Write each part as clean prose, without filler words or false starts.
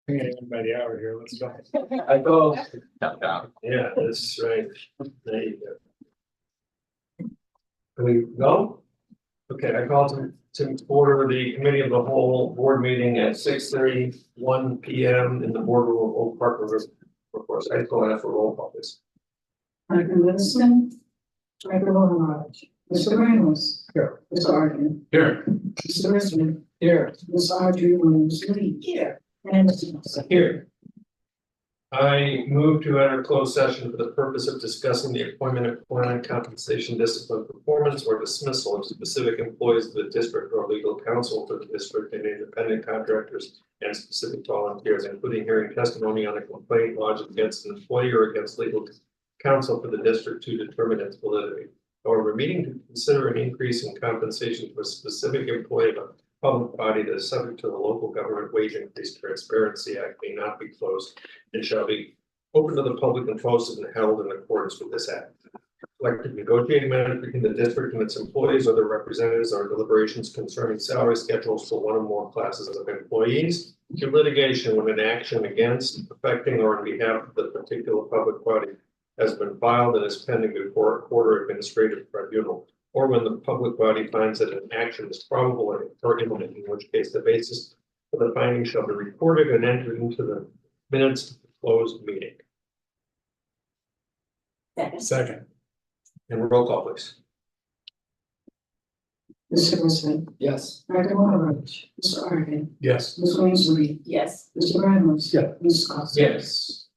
Hanging by the hour here, let's go. I go. Countdown. Yeah, that's right. There you go. Can we go? Okay, I call to order the committee of the whole board meeting at 6:31 p.m. in the boardroom of Oak Park River. Of course, I call that for roll call, please. Michael Winston, Michael Romanage, Mr. Ramos. Here. Mr. Arkin, Here. Mr. Richmond, Here. Ms. Audrey Williams Lee. Here. And Mr. Nelson. Here. I move to enter closed session for the purpose of discussing the appointment, employment, compensation, discipline, performance, or dismissal of specific employees of the district or legal counsel for the district and independent contractors and specific volunteers, including hearing testimony on a complaint lodged against an employee or against legal counsel for the district to determine its validity. However, meeting to consider an increase in compensation to a specific employee of a public body that is subject to the Local Government Wage Increase Transparency Act may not be closed and shall be open to the public and posted and held in accordance with this act. Collective negotiating matters between the district and its employees or their representatives are deliberations concerning salary schedules for one or more classes of employees. To litigation when an action against, affecting, or on behalf of the particular public body has been filed and is pending before a court or administrative tribunal, or when the public body finds that an action is probable or imminent, in which case the basis for the finding shall be recorded and entered into the minutes of the closed meeting. Second. And roll call, please. Mr. Richmond, Yes. Michael Romanage, Mr. Arkin, Yes. Ms. Williams Lee. Yes. Mr. Ramos. Yeah. Ms. Costa. Yes.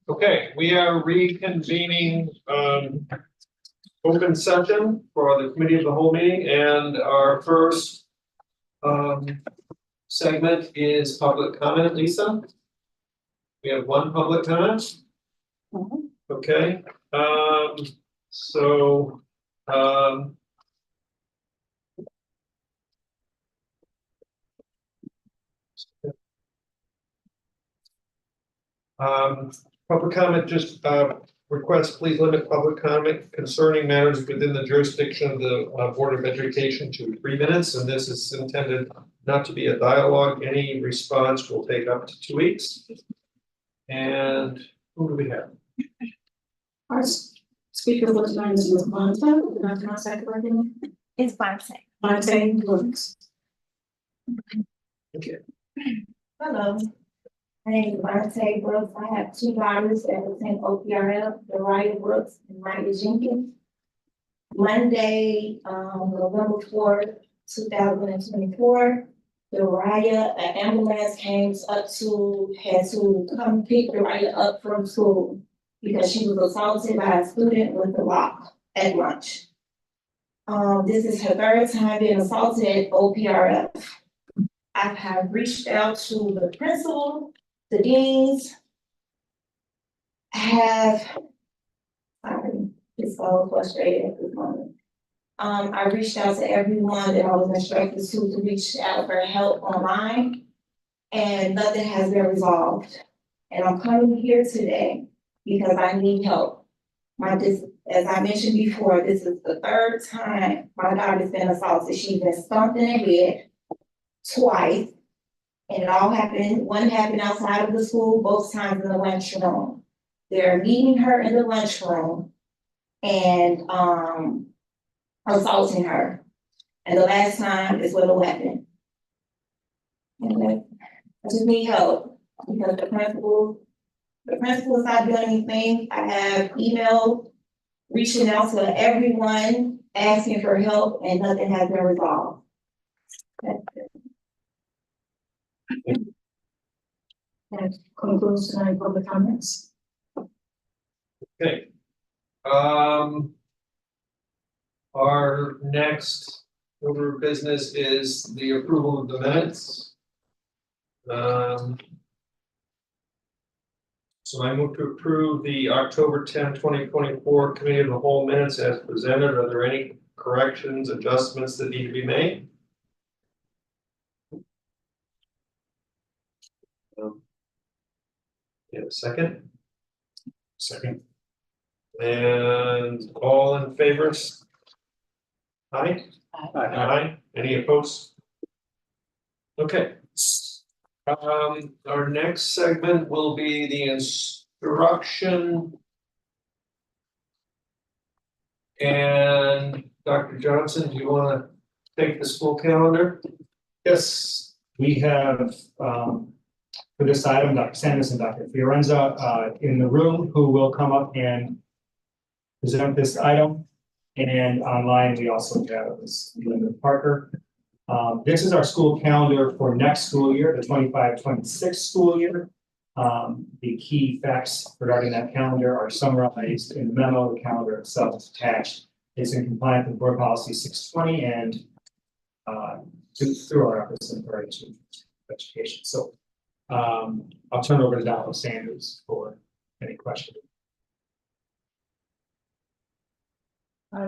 Okay, we are reconvening open session for the committee of the whole meeting, and our first segment is public comment. Lisa? We have one public comment. Okay, so public comment, just request, please limit public comment concerning matters within the jurisdiction of the Board of Education to 3 minutes, and this is intended not to be a dialogue. Any response will take up to 2 weeks. And who do we have? Our speaker for tonight is Ms. Bonta. Did I pronounce that correctly? It's Bonte. Bonta Brooks. Okay. Hello. My name is Bonte Brooks. I have 2 daughters that attend OPRF, Dariah Brooks and Maya Jenkins. Monday, November 4th, 2024, Dariah, an ambulance had to come pick Dariah up from school because she was assaulted by a student with a rock at lunch. This is her 3rd time being assaulted at OPRF. I have reached out to the principal, the deans. It's so frustrated at this moment. I reached out to everyone that I was instructed to reach out for help online, and nothing has been resolved. And I'm coming here today because I need help. As I mentioned before, this is the 3rd time my daughter's been assaulted. She's been stomped in the head twice. And it all happened, one happened outside of the school, both times in the lunchroom. They're meeting her in the lunchroom and assaulting her. And the last time is with a weapon. And I just need help because the principal is not doing anything. I have emailed, reaching out to everyone, asking for help, and nothing has been resolved. That concludes tonight's public comments. Okay. Our next order of business is the approval of the minutes. So I move to approve the October 10, 2024 Committee of the Whole minutes as presented. Are there any corrections, adjustments that need to be made? Second? Second. And all in favor? Aye? Aye. Any opposed? Okay. Our next segment will be the instruction. And Dr. Johnson, do you want to take the school calendar? Yes, we have, for this item, Dr. Sanders and Dr. Fiorenza, in the room who will come up and present this item. And online, we also have Linda Parker. This is our school calendar for next school year, the 25-26 school year. The key facts regarding that calendar are summarized in the memo. The calendar itself is attached. It's in compliance with board policy 620 and through our efforts in education. So I'll turn it over to Dr. Sanders for any questions.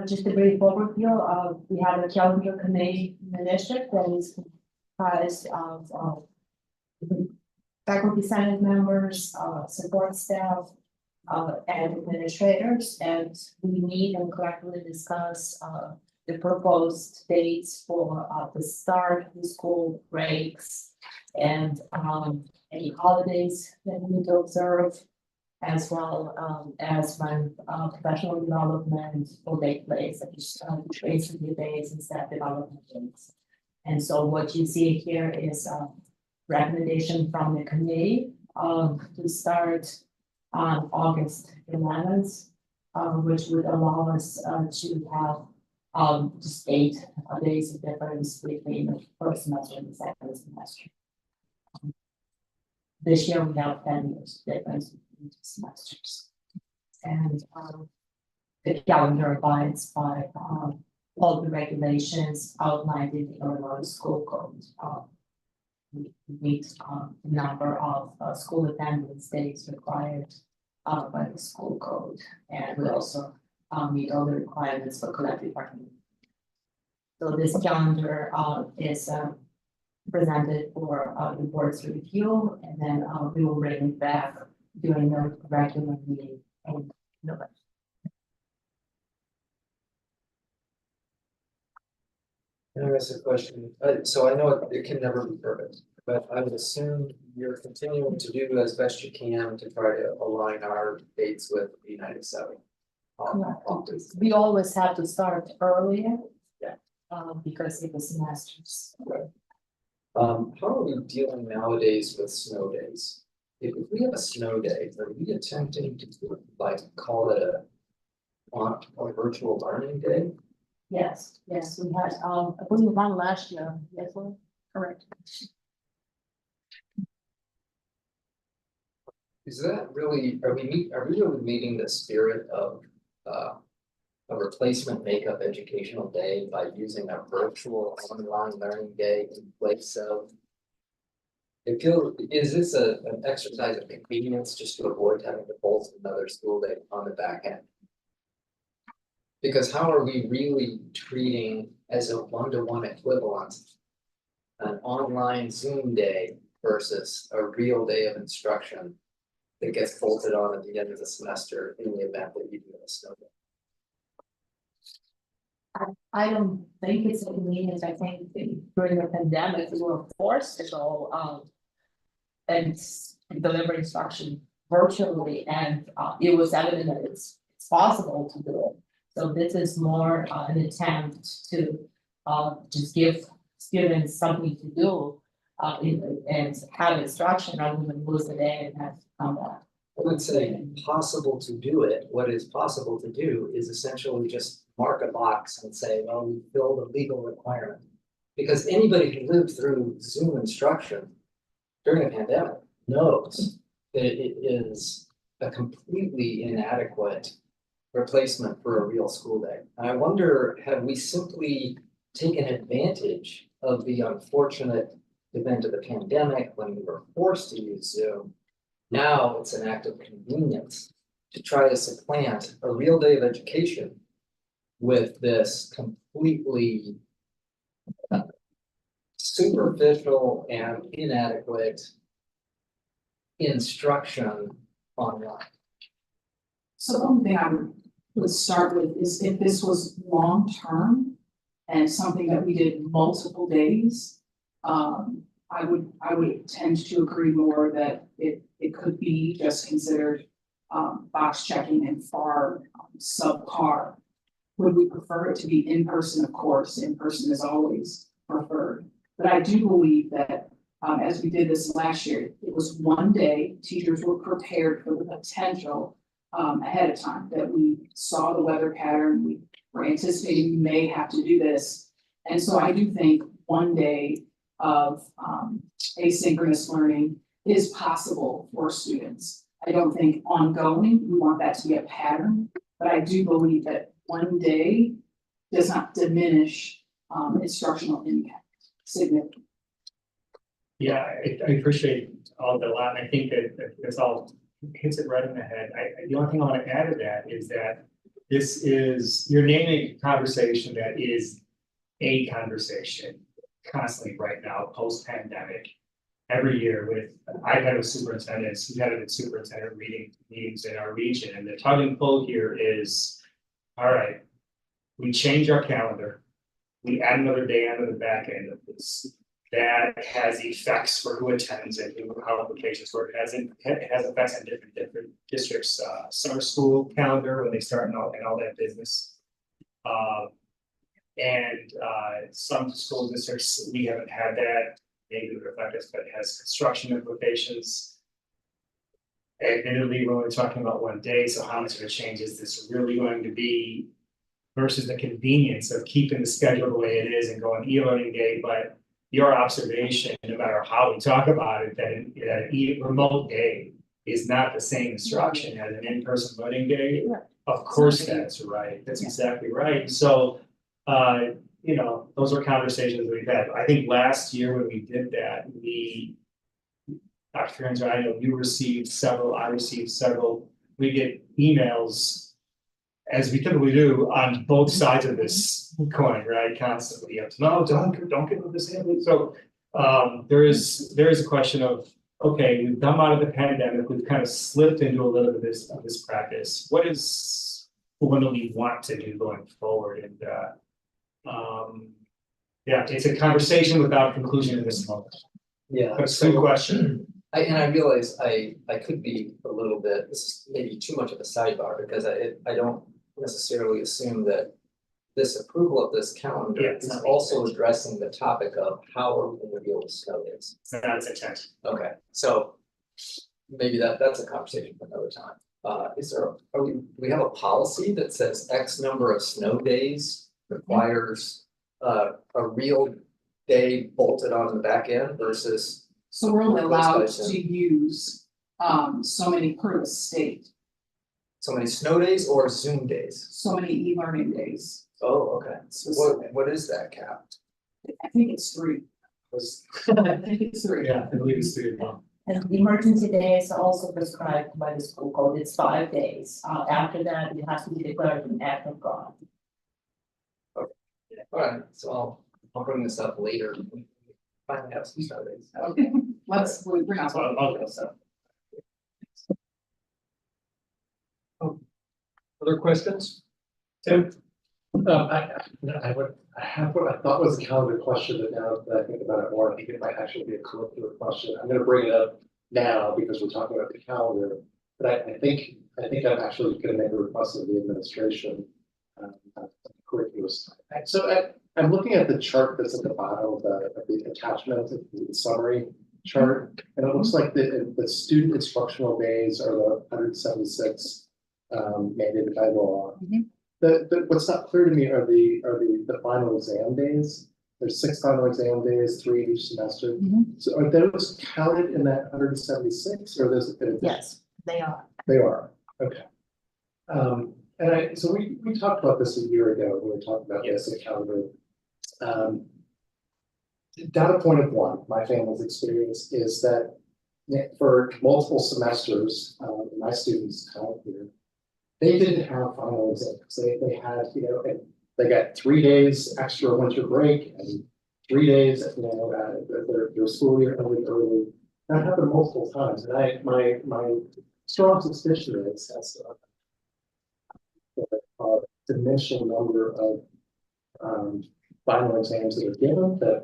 Just a brief overview. We have a calendar committee in the district that is comprised of faculty senate members, support staff, and administrators, and we meet and collectively discuss the proposed dates for the start of the school breaks and any holidays that we need to observe, as well as when professional development will take place, such as tracing days and staff development days. And so what you see here is a recommendation from the committee to start on August 11th, which would allow us to have just 8 days of difference between the first semester and the second semester. this year we have 10 years difference between the semesters. And the calendar abides by all the regulations outlined in the Illinois School Code. We meet the number of school attendance days required by the school code, and we also meet all the requirements for collective bargaining. So this calendar is presented for the board's review, and then we will bring it back during the regular meeting in November. Can I ask a question? So I know it can never be perfect, but I would assume you're continuing to do as best you can to try to align our dates with the United Seven. Correct. We always have to start earlier. Yeah. Because it was semesters. How are we dealing nowadays with snow days? If we have a snow day, are we attempting to like call it a virtual learning day? Yes, yes, we had, I believe one last year, yes, well, correct. Is that really, are we really meeting the spirit of a replacement makeup educational day by using a virtual online learning day in place of? Is this an exercise of convenience just to avoid having to bolt another school day on the back end? Because how are we really treating as a one-to-one equivalent an online Zoom day versus a real day of instruction that gets bolted on at the end of the semester in the event that you do a snow day? I don't think it's inconvenience. I think during the pandemic, we were forced to go and deliver instruction virtually, and it was evident that it's possible to do it. So this is more an attempt to just give students something to do and have instruction rather than lose the day and have to come back. I would say possible to do it. What is possible to do is essentially just mark a box and say, well, we filled a legal requirement. Because anybody who lived through Zoom instruction during the pandemic knows that it is a completely inadequate replacement for a real school day. And I wonder, have we simply taken advantage of the unfortunate event of the pandemic when we were forced to use Zoom? Now it's an act of convenience to try to supplant a real day of education with this completely superficial and inadequate instruction online. So one thing I would start with is if this was long-term and something that we did multiple days, I would tend to agree more that it could be just considered box checking and far subpar. Would we prefer it to be in person? Of course, in person is always preferred. But I do believe that as we did this last year, it was one day, teachers were prepared for the potential ahead of time, that we saw the weather pattern, we were anticipating we may have to do this. And so I do think one day of asynchronous learning is possible for students. I don't think ongoing, we want that to be a pattern, but I do believe that one day does not diminish instructional impact significantly. Yeah, I appreciate all the lot, and I think that this all hits it right in the head. The only thing I want to add to that is that this is, you're naming a conversation that is a conversation constantly right now, post-pandemic. Every year with, I've had with superintendents, we've had a superintendent meetings in our region, and the tug and pull here is, all right, we change our calendar, we add another day onto the back end of this. That has effects for who attends and how applications work. It has effects on different districts, summer school calendar when they start and all that business. Some school districts, we haven't had that, maybe it would affect us, but it has construction implications. Admittedly, we're only talking about one day, so how much of a change is this really going to be versus the convenience of keeping the schedule the way it is and going e-learning day, but your observation, no matter how we talk about it, that a remote day is not the same instruction as an in-person learning day. Yeah. Of course, that's right. That's exactly right. So, you know, those are conversations we've had. I think last year when we did that, Dr. Firenze, I know you received several, I received several, we get emails, as we typically do, on both sides of this coin, right, constantly, you have to, no, don't get with this family, so. There is a question of, okay, we've come out of the pandemic, we've kind of slipped into a little bit of this practice, what do we want to do going forward, and yeah, it's a conversation without conclusion in this moment, Yeah. but it's a good question. I realize I could be a little bit, this is maybe too much of a sidebar, because I don't necessarily assume that this approval of this calendar Yeah, it's is not also addressing the topic of how are we gonna deal with snow days. That's intent. Okay, so maybe that's a conversation for another time. Do we have a policy that says X number of snow days requires a real day bolted on the back end versus? So we're only Those allowed guys, to use, so many per the state, So many snow days or Zoom days? so many e-learning days. Oh, okay. So what is that cap? I think it's 3. I think it's 3. Yeah, I believe it's 3 1. And the emergency days are also prescribed by the school code, it's 5 days, after that, it has to be declared an act of God. Alright, so I'll bring this up later. when we Finally have some snow days. Okay, we're not So I'll talking go, so. Other questions? Tim? I have what I thought was a calendar question, but now that I think about it more, I think it might actually be a curricular question. I'm gonna bring it up now because we're talking about the calendar. But I think I'm actually gonna make a request of the administration. Curricular side. So I'm looking at the chart that's at the bottom of the attachment, the summary chart. And it looks like the student instructional days are the 176 mandated by law. What's not clear to me are the final exam days. There's 6 final exam days, 3 each semester. So are those counted in that 176 or those? Yes, they are. They are, okay. So we talked about this a year ago when we talked about this at calendar. Data point of 1, my family's experience is that for multiple semesters, my students out here, they didn't have final exams. They had, and they got 3 days extra winter break and 3 days, their school year ended early. That happened multiple times, and my strong suspicion is that's diminishing number of final exams that are given, that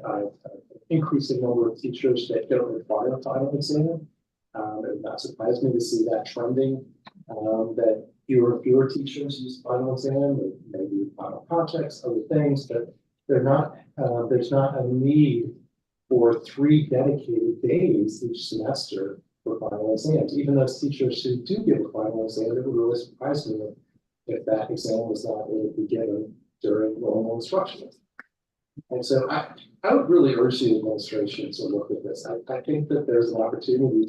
increasing number of teachers that don't require a final exam. It not surprised me to see that trending, that fewer teachers use final exam, maybe final projects, other things, but there's not a need for 3 dedicated days each semester for final exams. Even those teachers who do give a final exam, it would really surprise me if that exam was not able to be given during normal instruction. And so I would really urge the administration to look at this. I think that there's an opportunity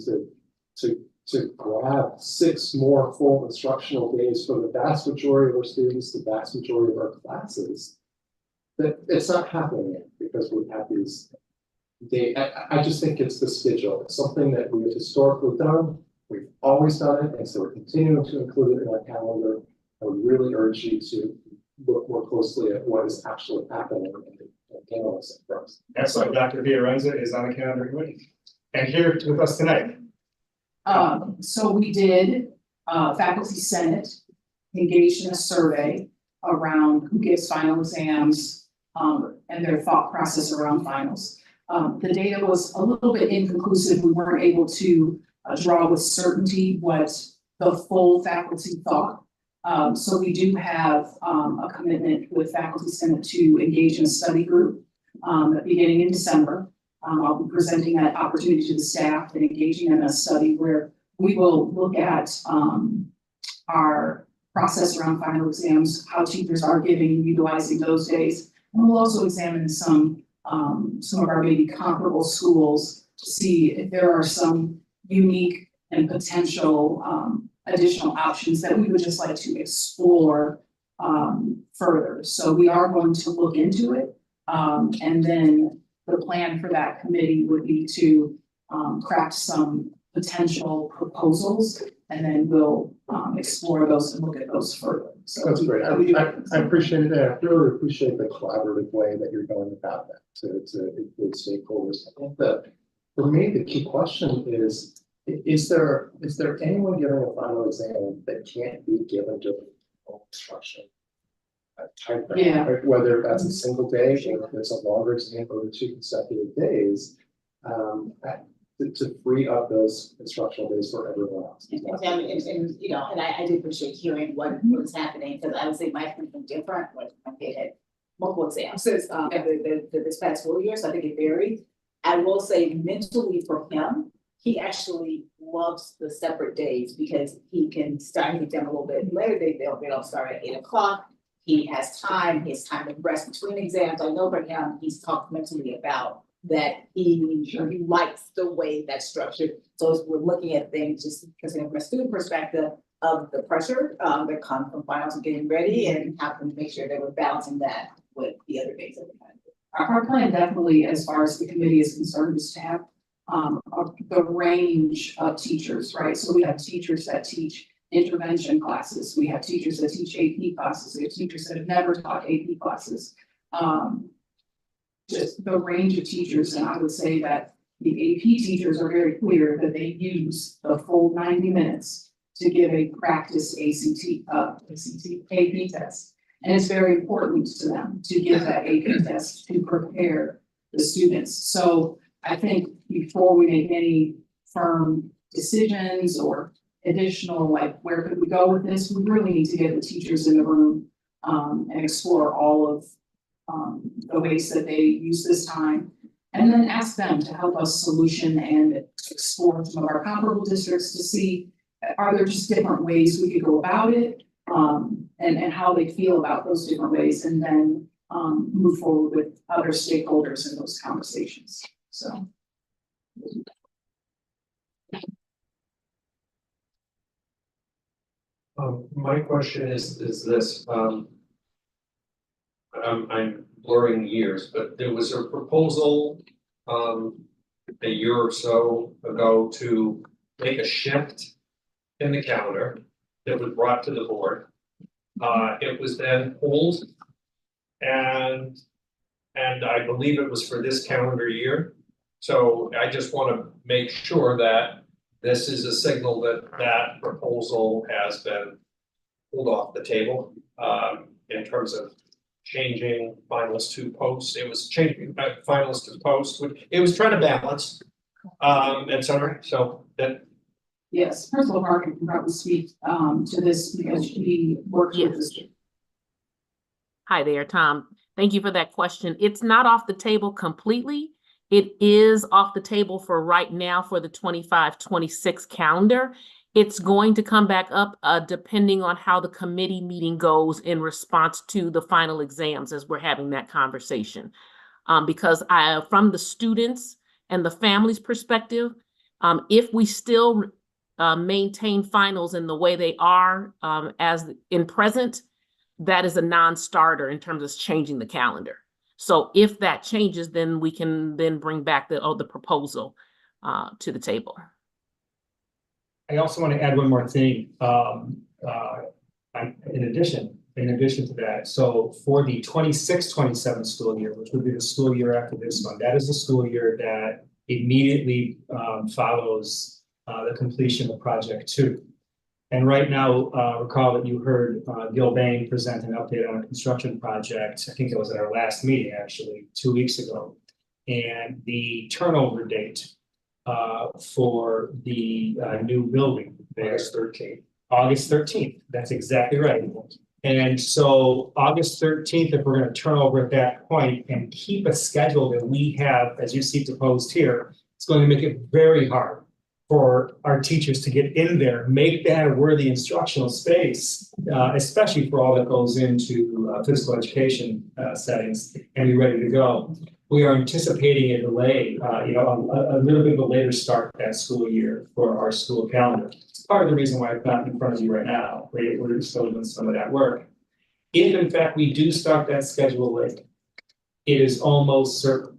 to grab 6 more full instructional days for the vast majority of our students, the vast majority of our classes. That it's not happening yet because we have these days. I just think it's the schedule. It's something that we have historically done. We've always done it, and so we're continuing to include it in our calendar. I would really urge you to look more closely at what is actually happening and analyze it for us. That's why Dr. Firenze is on the calendar committee and here with us tonight. So we did, faculty senate engaged in a survey around who gives final exams, and their thought process around finals. The data was a little bit inconclusive. We weren't able to draw with certainty what the full faculty thought. So we do have a commitment with faculty senate to engage in a study group beginning in December. I'll be presenting that opportunity to the staff and engaging in a study where we will look at our process around final exams, how teachers are giving, utilizing those days. And we'll also examine some some of our maybe comparable schools to see if there are some unique and potential, additional options that we would just like to explore, further. So we are going to look into it. And then the plan for that committee would be to, craft some potential proposals, and then we'll, explore those and look at those further. So That's great. I appreciate it. I really appreciate the collaborative way that you're going about that to include stakeholders. I think that for me, the key question is there anyone giving a final exam that can't be given to instruction? Type thing, Yeah. right? Whether that's a single day or if it's a longer exam over 2 consecutive days, to free up those instructional days for everyone else. And you know, and I do appreciate hearing what was happening, because I would say my has been different when my kid had multiple exams since this past school year, so I think it varied. I will say mentally for him, he actually loves the separate days because he can start his exam a little bit later. They don't start at 8 o'clock. He has time to rest between exams. I know for him, he's talked mentally about that he likes the way that's structured. So as we're looking at things, just because from a student perspective of the pressure that comes from finals and getting ready, and how can we make sure that we're balancing that with the other days that we have. Our plan definitely, as far as the committee is concerned, is to have, the range of teachers, right? So we have teachers that teach intervention classes. We have teachers that teach AP classes. We have teachers that have never taught AP classes. Just the range of teachers, and I would say that the AP teachers are very clear that they use the full 90 minutes to give a practice AP test. And it's very important to them to give that AP test to prepare the students. So I think before we make any firm decisions or additional, like, where could we go with this, we really need to get the teachers in the room, and explore all of the ways that they use this time, and then ask them to help us solution and explore some of our comparable districts to see, are there just different ways we could go about it, and how they feel about those different ways, and then move forward with other stakeholders in those conversations. So. My question is this, I'm blurring years, but there was a proposal, a year or so ago to make a shift in the calendar that was brought to the board. It was then pulled, and I believe it was for this calendar year. So I just want to make sure that this is a signal that that proposal has been pulled off the table, in terms of changing finalists to posts. It was changing finalists to posts. It was trying to balance, et cetera. So that. Yes, Principal Parker can probably speak to this because she works with this. Hi there, Tom. Thank you for that question. It's not off the table completely. It is off the table for right now for the 25-26 calendar. It's going to come back up depending on how the committee meeting goes in response to the final exams as we're having that conversation. Because from the students and the families' perspective, if we still maintain finals in the way they are as in present, that is a non-starter in terms of changing the calendar. So if that changes, then we can then bring back the proposal to the table. I also want to add one more thing. In addition to that, so for the 26-27 school year, which would be the school year after this one, that is the school year that immediately follows the completion of Project 2. And right now, recall that you heard Gil Bain present an update on a construction project. I think it was at our last meeting, actually, 2 weeks ago. And the turnover date for the new building there. August 13th. That's exactly right. And so August 13th, if we're going to turn over at that point and keep a schedule that we have, as you see proposed here, it's going to make it very hard for our teachers to get in there, make that a worthy instructional space, especially for all that goes into physical education settings, and be ready to go. we are anticipating a delay, a little bit of a later start that school year for our school calendar. It's part of the reason why I've got in front of you right now. We're still doing some of that work. If in fact we do start that schedule late, it is almost certain,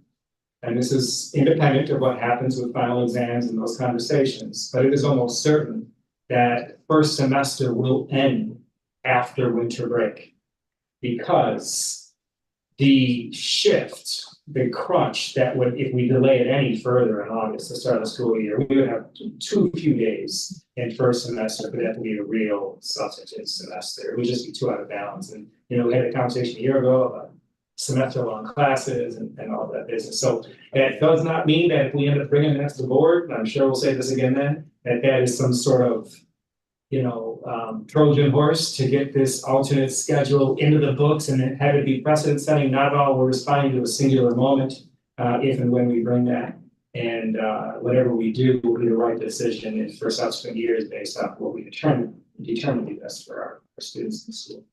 and this is independent of what happens with final exams and those conversations, but it is almost certain that first semester will end after winter break. Because the shift, the crunch that would, if we delay it any further in August, the start of the school year, we would have too few days in first semester for that to be a real substantive semester. It would just be too out of balance. And, we had a conversation a year ago about semester-long classes and all that business. So that does not mean that if we end up bringing that to the board, and I'm sure we'll say this again then, that is some sort of Trojan horse to get this alternate schedule into the books and have it be precedent setting. Not at all. We're responding to a singular moment, if and when we bring that. And whatever we do will be the right decision for subsequent years based off what we determine to be best for our students in school.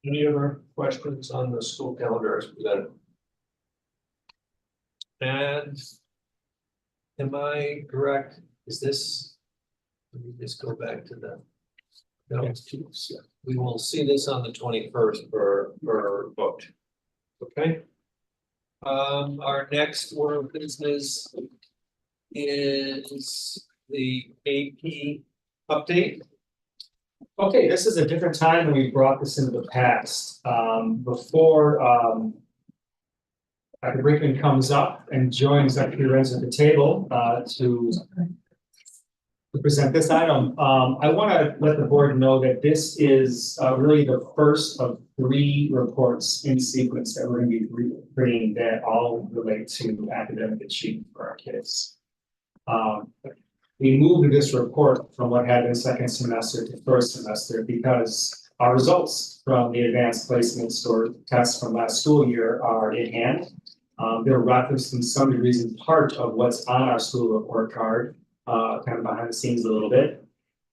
Any other questions on the school calendar as presented? And am I correct? Is this, let me just go back to the. No, we will see this on the 21st for vote. Okay. Our next order of business is the AP update. Okay, this is a different time than we brought this into the past. Before Dr. Brickman comes up and joins Dr. Lorenz at the table to present this item, I want to let the board know that this is really the first of 3 reports in sequence that we're going to be bringing that all relate to academic achievement for our kids. We moved this report from what had been second semester to first semester because our results from the advanced placements or tests from last school year are in hand. They're referenced in some degrees in part of what's on our school report card, kind of behind the scenes a little bit.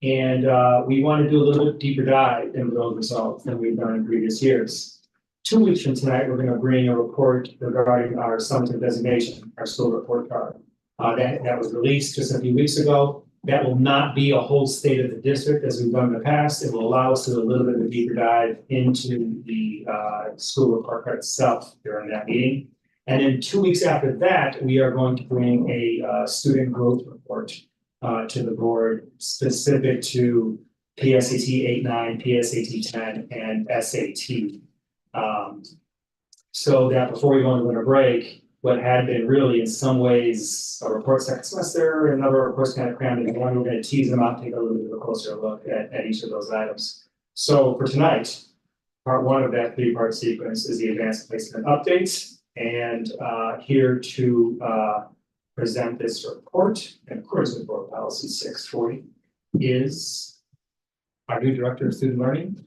And we want to do a little bit deeper dive into those results than we've done in previous years. 2 weeks from tonight, we're going to bring a report regarding our summative designation, our school report card. That was released just a few weeks ago. That will not be a whole state of the district as we've done in the past. It will allow us to do a little bit of a deeper dive into the school report card itself during that meeting. And then 2 weeks after that, we are going to bring a student growth report to the board specific to PSAT 8-9, PSAT 10, and SAT. So that before we go into winter break, what had been really in some ways a report second semester and another reports kind of crammed into one, we're going to tease them out, take a little bit of a closer look at each of those items. So for tonight, part 1 of that 3-part sequence is the advanced placement updates. And here to present this report, in accordance with Board Policy 640, is our new Director of Student Learning,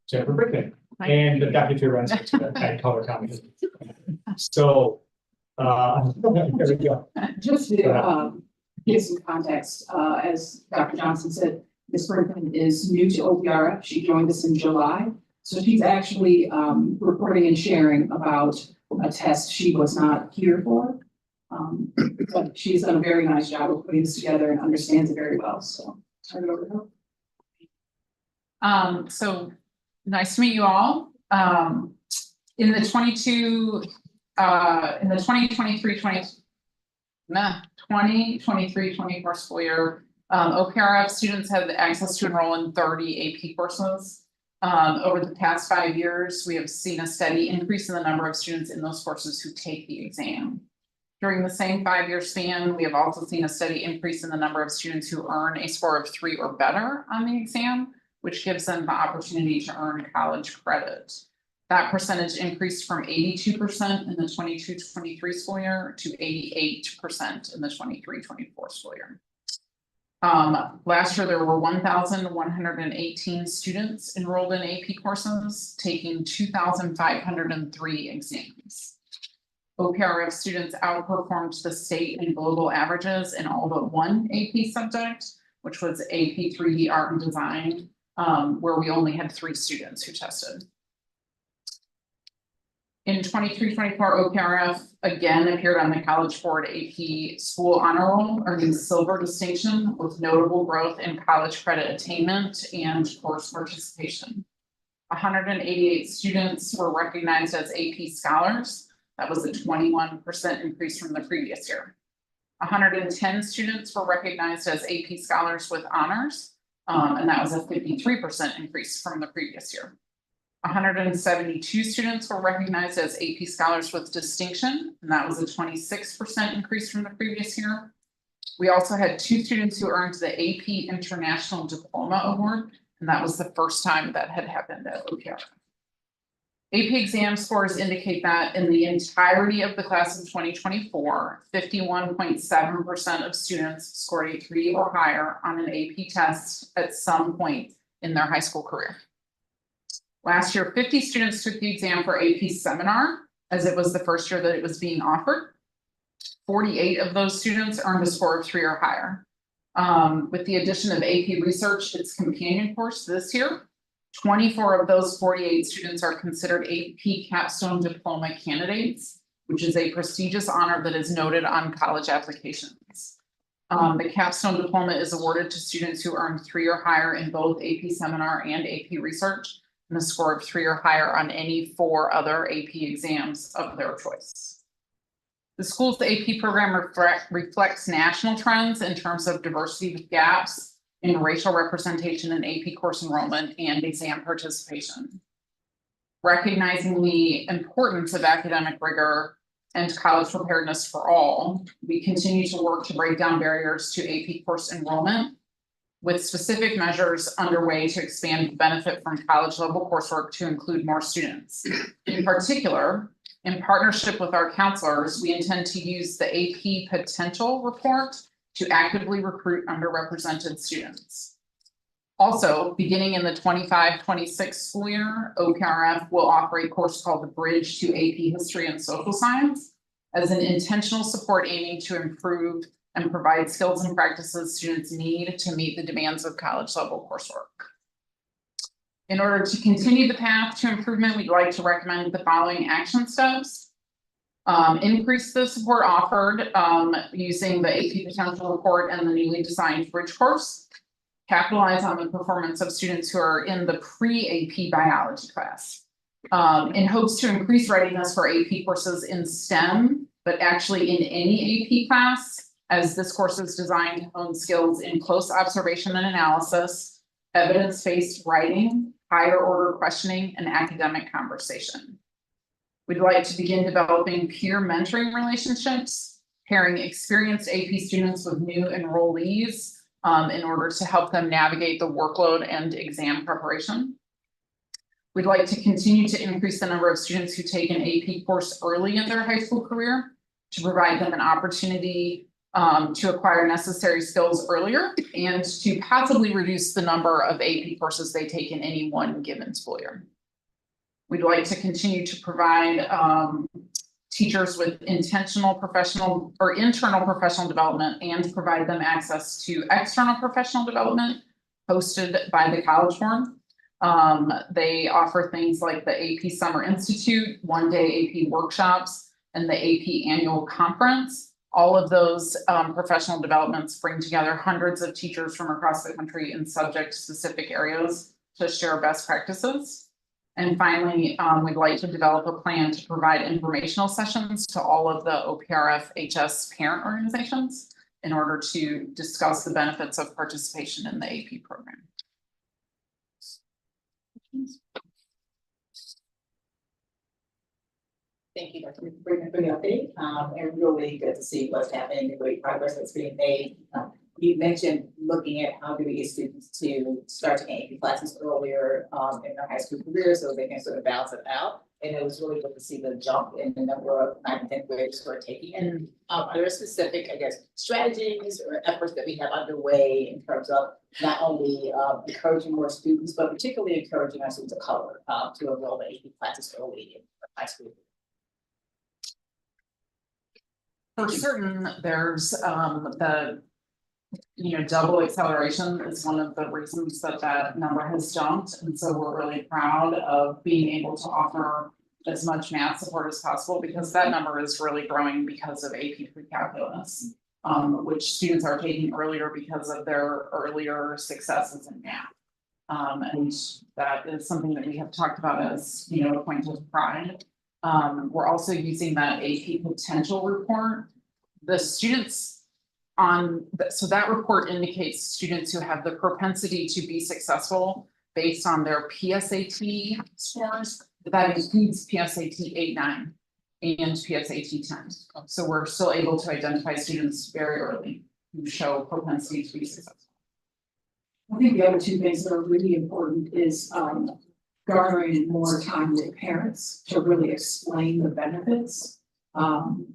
Jennifer Brickman, and Dr. Lorenz at color comment. So, there we go. Just to give some context, as Dr. Johnson said, Ms. Brinkman is new to OPRF. She joined us in July. So she's actually reporting and sharing about a test she was not here for. But she's done a very nice job of putting this together and understands it very well. So turn it over to her. So nice to meet you all. In the 2023-24 school year, OPRF students have access to enroll in 30 AP courses. Over the past 5 years, we have seen a steady increase in the number of students in those courses who take the exam. During the same 5-year span, we have also seen a steady increase in the number of students who earn a score of 3 or better on the exam, which gives them the opportunity to earn college credit. That percentage increased from 82% in the 22-23 school year to 88% in the 23-24 school year. Last year, there were 1,118 students enrolled in AP courses, taking 2,503 exams. OPRF students outperformed the state and global averages in all but one AP subject, which was AP 3D Art and Design, where we only had 3 students who tested. In 23-24, OPRF again appeared on the College Board AP School Honor Roll, earning silver distinction with notable growth in college credit attainment and course participation. 188 students were recognized as AP scholars. That was a 21% increase from the previous year. 110 students were recognized as AP scholars with honors, and that was a 53% increase from the previous year. 172 students were recognized as AP scholars with distinction, and that was a 26% increase from the previous year. We also had 2 students who earned the AP International Diploma Award, and that was the first time that had happened at OPR. AP exam scores indicate that in the entirety of the class of 2024, 51.7% of students scored a 3 or higher on an AP test at some point in their high school career. Last year, 50 students took the exam for AP Seminar, as it was the first year that it was being offered. 48 of those students earned a score of 3 or higher. With the addition of AP Research, its companion course this year, 24 of those 48 students are considered AP Capstone Diploma candidates, which is a prestigious honor that is noted on college applications. The Capstone Diploma is awarded to students who earn 3 or higher in both AP Seminar and AP Research, and a score of 3 or higher on any 4 other AP exams of their choice. The school's AP program reflects national trends in terms of diversity with gaps in racial representation in AP course enrollment and exam participation. Recognizing the importance of academic rigor and college preparedness for all, we continue to work to break down barriers to AP course enrollment, with specific measures underway to expand the benefit from college level coursework to include more students. In particular, in partnership with our counselors, we intend to use the AP Potential Report to actively recruit underrepresented students. Also, beginning in the 25-26 school year, OPRF will offer a course called the Bridge to AP History and Social Science as an intentional support aiming to improve and provide skills and practices students need to meet the demands of college level coursework. In order to continue the path to improvement, we'd like to recommend the following action steps. Increase the support offered using the AP Potential Report and the newly designed Bridge course. Capitalize on the performance of students who are in the pre-AP biology class in hopes to increase readiness for AP courses in STEM, but actually in any AP class, as this course is designed to hone skills in close observation and analysis, evidence-based writing, higher order questioning, and academic conversation. We'd like to begin developing peer mentoring relationships, pairing experienced AP students with new enrollees in order to help them navigate the workload and exam preparation. We'd like to continue to increase the number of students who take an AP course early in their high school career to provide them an opportunity to acquire necessary skills earlier and to possibly reduce the number of AP courses they take in any one given school year. We'd like to continue to provide teachers with internal professional development and provide them access to external professional development hosted by the College Board. They offer things like the AP Summer Institute, one-day AP workshops, and the AP Annual Conference. All of those professional developments bring together hundreds of teachers from across the country in subject-specific areas to share best practices. And finally, we'd like to develop a plan to provide informational sessions to all of the OPRF HS parent organizations in order to discuss the benefits of participation in the AP program. Thank you, Dr. for the update. And really good to see what's happening, the great progress that's being made. You mentioned looking at how do we get students to start taking AP classes earlier in their high school career so they can sort of balance it out. And it was really good to see the jump in the number of 9th and 10th graders who are taking. And are there specific, I guess, strategies or efforts that we have underway in terms of not only encouraging more students, but particularly encouraging our students of color to enroll in AP classes early in high school? For certain, there's the double acceleration is one of the reasons that number has jumped. And so we're really proud of being able to offer as much math support as possible, because that number is really growing because of AP pre-calculus. Which students are taking earlier because of their earlier successes in math. And that is something that we have talked about as, you know, a point of pride. We're also using that AP potential report. The students so that report indicates students who have the propensity to be successful based on their PSAT scores. That includes PSAT 8-9 and PSAT 10. So we're still able to identify students very early who show propensity to be successful. I think the other two things that are really important is garnering more time with parents to really explain the benefits.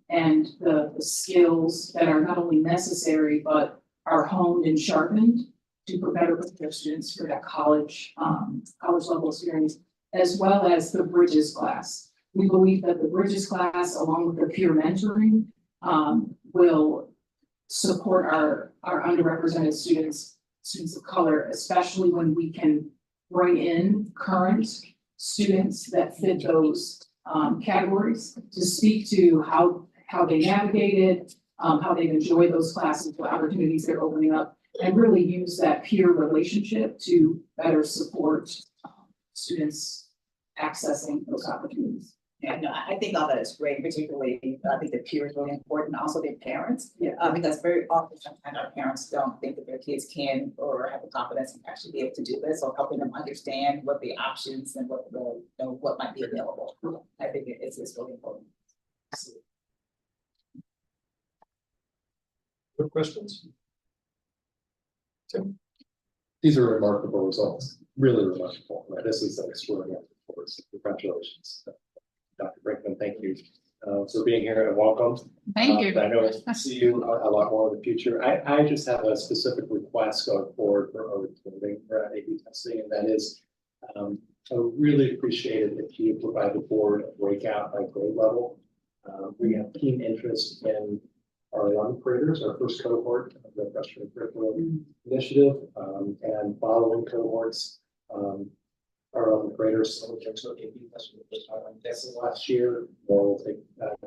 And the skills that are not only necessary, but are honed and sharpened to better prepare students for that college level experience, as well as the Bridges class. We believe that the Bridges class, along with the peer mentoring, will support our underrepresented students of color, especially when we can bring in current students that fit those categories to speak to how they navigated, how they've enjoyed those classes, what opportunities they're opening up, and really use that peer relationship to better support students accessing those opportunities. Yeah, no, I think all that is great, particularly, I think the peer is really important, also their parents. Yeah. Because very often, sometimes our parents don't think that their kids can or have the confidence to actually be able to do this, so helping them understand what the options and what what might be available. I think it's really important. Good questions? Tim? These are remarkable results, really remarkable. This is an extraordinary report. Congratulations. Dr. Brinkman, thank you for being here and welcome. Thank you. I know I'll see you a lot more in the future. I just have a specific request going forward for our reporting for AP testing, and that is I would really appreciate it if you provide the board a breakout by grade level. We have keen interest in our 11th graders, our first cohort of the freshman curriculum initiative, and following cohorts. Our 11th graders, some of them took AP tests for the first time on testing last year, more will take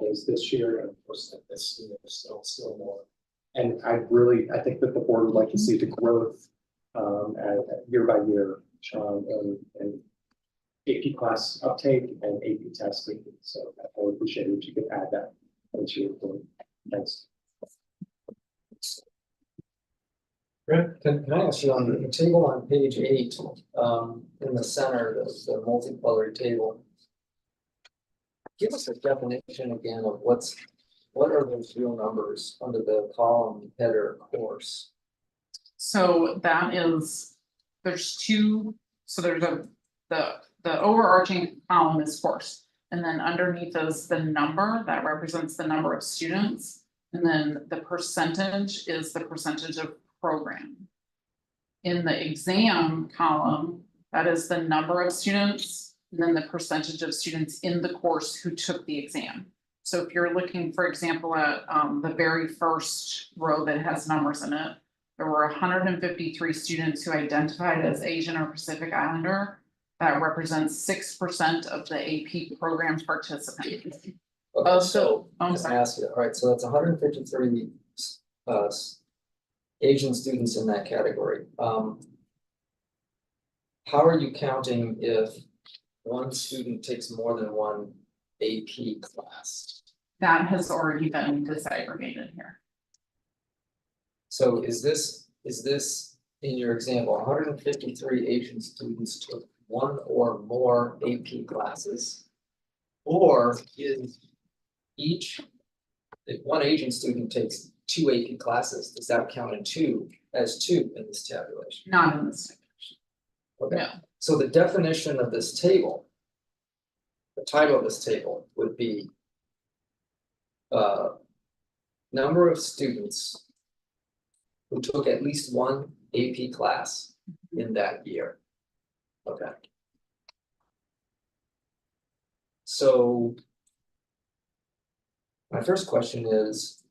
those this year, and of course, this year, still more. And I think that the board would like to see the growth year by year and AP class uptake and AP testing. So I would appreciate it if you could add that into your report. Thanks. Brent? Can I ask you on the table on page 8, in the center, the multicolored table? Give us a definition again of what are those real numbers under the column header course? So that is, there's the overarching column is course. And then underneath is the number that represents the number of students. And then the percentage is the percentage of program. In the exam column, that is the number of students, and then the percentage of students in the course who took the exam. So if you're looking, for example, at the very first row that has numbers in it, there were 153 students who identified as Asian or Pacific Islander. That represents 6% of the AP program participants. Okay, so I'm can I sorry. ask you, all right, so that's 153 Asian students in that category. How are you counting if one student takes more than one AP class? That has already been disaggregated here. So is this in your example, 153 Asian students took one or more AP classes? Or is if one Asian student takes 2 AP classes, does that count as two in this tabulation? Not in this. Okay, No. so the definition of this table, the title of this table would be number of students who took at least one AP class in that year. Okay. So my first question is,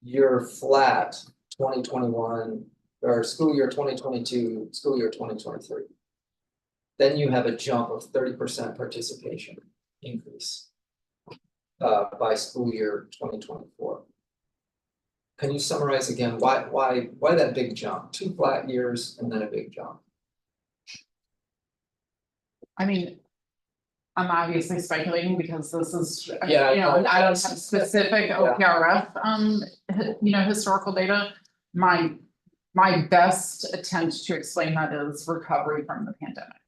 your flat 2021 or school year 2022, school year 2023. Then you have a jump of 30% participation. increase. By school year 2024. Can you summarize again, why that big jump? 2 flat years and then a big jump? I mean. I'm obviously speculating because this is, Yeah, you know, I don't have that's- specific yeah. OPRF, historical data. My best attempt to explain that is recovery from the pandemic.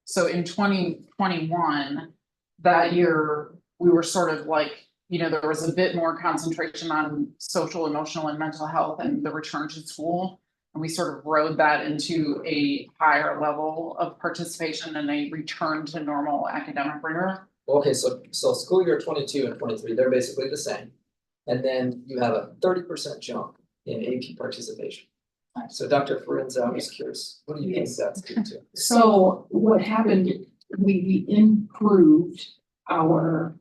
So in 2021, that year, we were sort of like, there was a bit more concentration on social, emotional, and mental health and the return to school. And we sort of rode that into a higher level of participation and a return to normal academic rigor. Okay, so school year 22 and 23, they're basically the same. And then you have a 30% jump in AP participation. So Dr. Forenza, I'm just curious, what do you think Yes. that's due to? So what happened, we improved our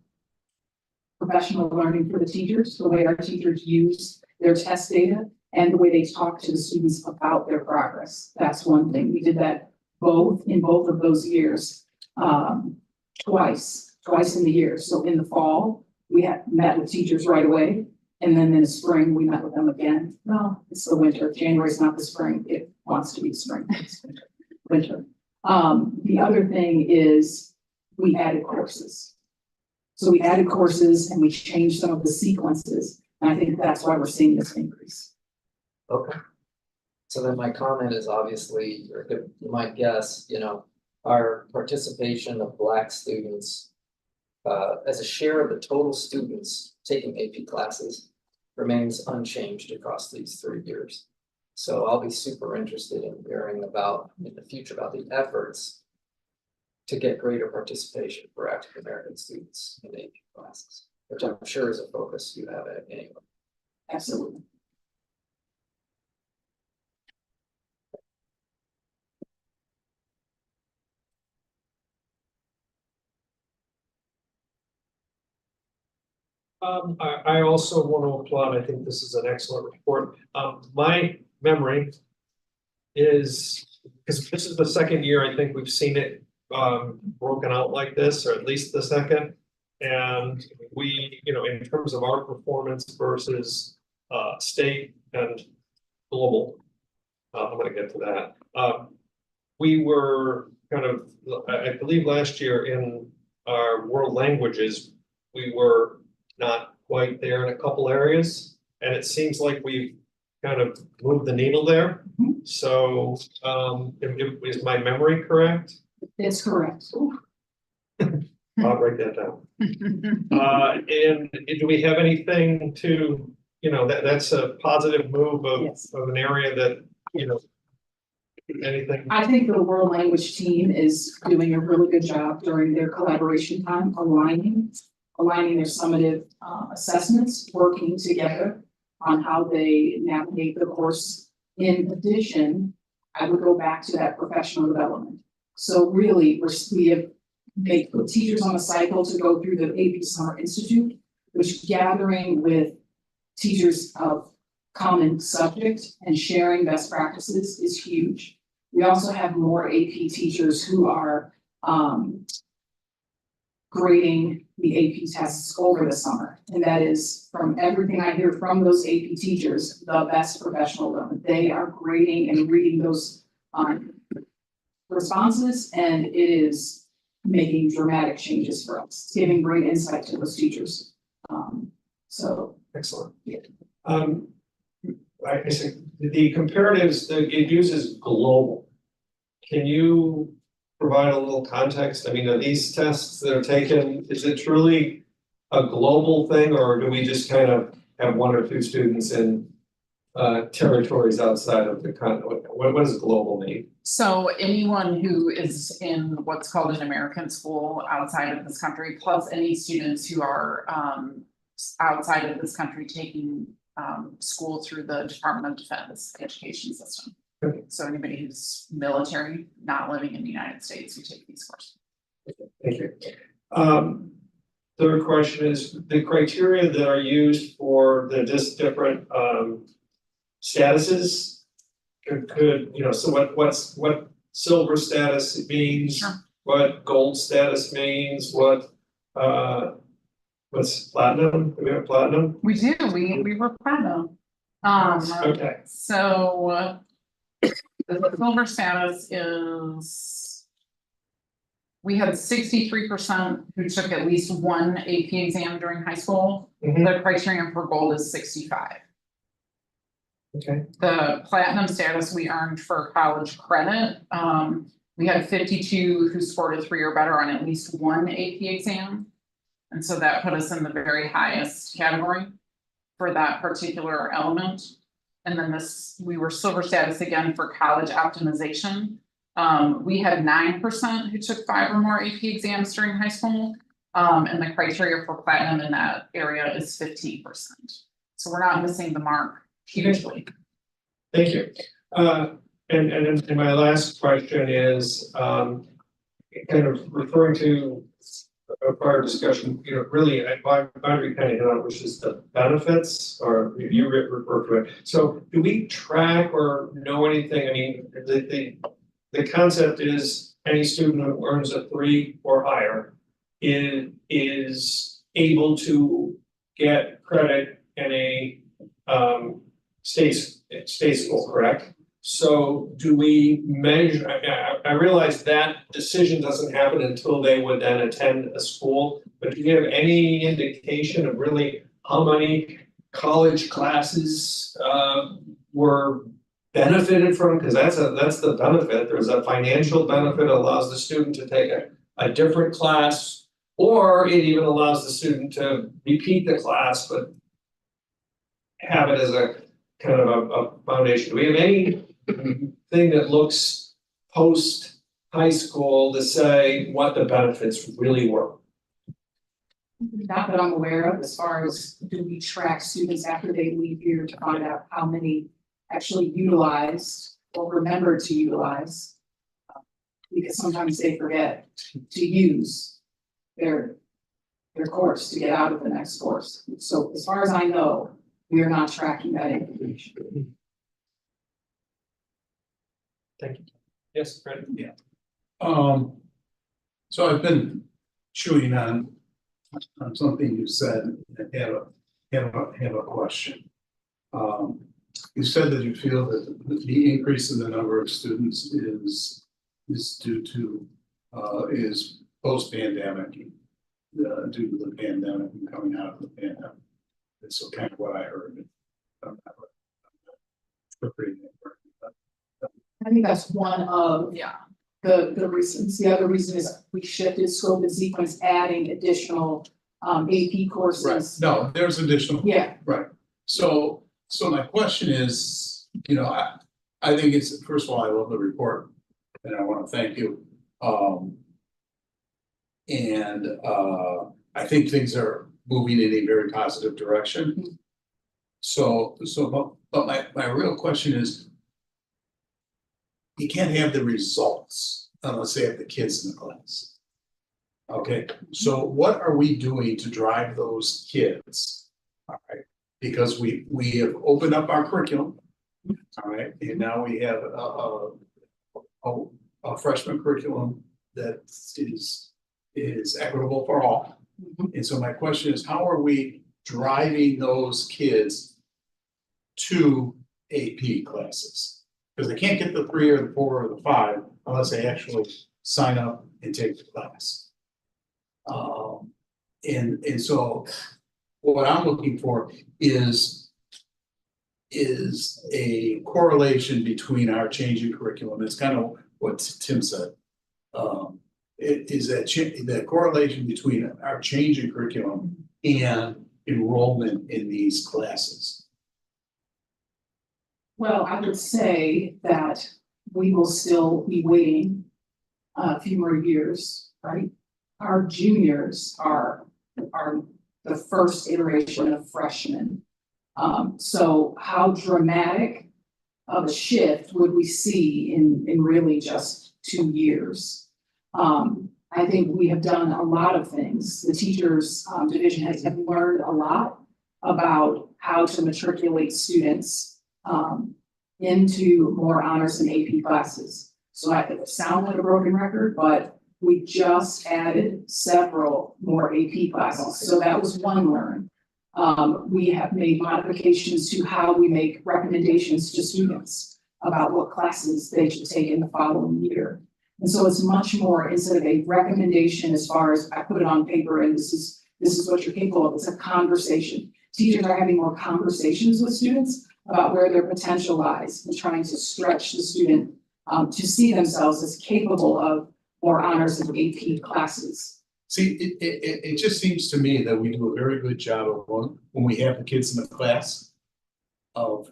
professional learning for the teachers, the way our teachers use their test data and the way they talk to the students about their progress. That's one thing. We did that in both of those years, twice in the year. So in the fall, we met with teachers right away. And then in the spring, we met with them again. Well, it's the winter. January's not the spring. It wants to be spring. It's winter. The other thing is we added courses. So we added courses and we changed some of the sequences. And I think that's why we're seeing this increase. Okay. So then my comment is obviously, you might guess, our participation of Black students as a share of the total students taking AP classes remains unchanged across these 3 years. So I'll be super interested in hearing about in the future about the efforts to get greater participation for African American students in AP classes, which I'm sure is a focus you have anyway. Absolutely. I also want to applaud, I think this is an excellent report. My memory is, because this is the second year, I think we've seen it broken out like this, or at least the second. And we, in terms of our performance versus state and global, I'm gonna get to that. We were kind of, I believe last year in our world languages, we were not quite there in a couple areas, and it seems like we've kind of moved the needle there. So, is my memory correct? It's correct. I'll write that down. And do we have anything to, that's a positive move Yes. of an area that, anything? I think the world language team is doing a really good job during their collaboration time, aligning their summative assessments, working together on how they navigate the course. In addition, I would go back to that professional development. So really, we have put teachers on a cycle to go through the AP Summer Institute, which gathering with teachers of common subject and sharing best practices is huge. We also have more AP teachers who are grading the AP tests over the summer. And that is, from everything I hear from those AP teachers, the best professional development. They are grading and reading those responses, and it is making dramatic changes for us, it's giving great insight to those teachers. So. Excellent. Yeah. I say the comparatives that it uses global. Can you provide a little context? I mean, are these tests that are taken, is it truly a global thing, or do we just kind of have 1 or 2 students in territories outside of the continent? What does global mean? So anyone who is in what's called an American school outside of this country, plus any students who are outside of this country taking school through the Department of Defense education system. Okay. So anybody who's military, not living in the United States, who take these courses. Thank you. Third question is the criteria that are used for the different statuses could so what silver status means, Sure. what gold status means, what What's platinum? Do we have platinum? We do, we were platinum. Okay. So the silver status is. We had 63% who took at least one AP exam during high school. Mhm. The criterion for gold is 65. Okay. The platinum status we earned for college credit, we had 52 who scored a 3 or better on at least one AP exam. And so that put us in the very highest category for that particular element. And then we were silver status again for college optimization. We had 9% who took 5 or more AP exams during high school. And the criteria for platinum in that area is 15%. So we're not missing the mark hugely. Thank you. And my last question is, kind of referring to a prior discussion, really, my boundary kind of hit on, which is the benefits, or you refer to it. So do we track or know anything? I mean, the concept is any student who earns a 3 or higher is able to get credit in a state school, correct? So do we measure, I realize that decision doesn't happen until they would then attend a school, but do you have any indication of really how many college classes were benefited from? Because that's the benefit. There's a financial benefit, allows the student to take a different class, or it even allows the student to repeat the class, but have it as a kind of a foundation. Do we have anything that looks post high school to say what the benefits really were? Not that I'm aware of, as far as do we track students after they leave here to find out how many actually utilized or remember to utilize. Because sometimes they forget to use their course to get out of the next course. So as far as I know, we are not tracking that information. Thank you. Yes, Brent? Yeah. So I've been chewing on something you said and have a question. You said that you feel that the increase in the number of students is due to is post-pandemic, due to the pandemic and coming out of the pandemic. That's so kind of what I heard. I think that's one of the reasons. The other reason is we shifted scope and sequence, adding additional AP courses. Right, no, there's additional. Yeah. Right, so my question is, I think it's, first of all, I love the report and I want to thank you. I think things are moving in a very positive direction. Mm-hmm. But my real question is, you can't have the results unless they have the kids in the class. Okay, so what are we doing to drive those kids? All right, because we have opened up our curriculum. All right, and now we have a freshman curriculum that is equitable for all. And so my question is, how are we driving those kids to AP classes? Because they can't get the 3 or the 4 or the 5 unless they actually sign up and take the class. And so what I'm looking for is a correlation between our changing curriculum. It's kind of what Tim said. It is that correlation between our changing curriculum and enrollment in these classes. Well, I would say that we will still be waiting a few more years, right? Our juniors are the first iteration of freshmen. So how dramatic of a shift would we see in really just 2 years? I think we have done a lot of things. The teachers division has learned a lot about how to matriculate students into more honors and AP classes. So I sound like a broken record, but We just added several more AP classes, so that was one learn. We have made modifications to how we make recommendations to students about what classes they should take in the following year. And so it's much more, instead of a recommendation as far as I put it on paper and this is what you're capable of, it's a conversation. Teachers are having more conversations with students about where their potential lies and trying to stretch the student to see themselves as capable of more honors and AP classes. See, it just seems to me that we do a very good job of when we have the kids in the class of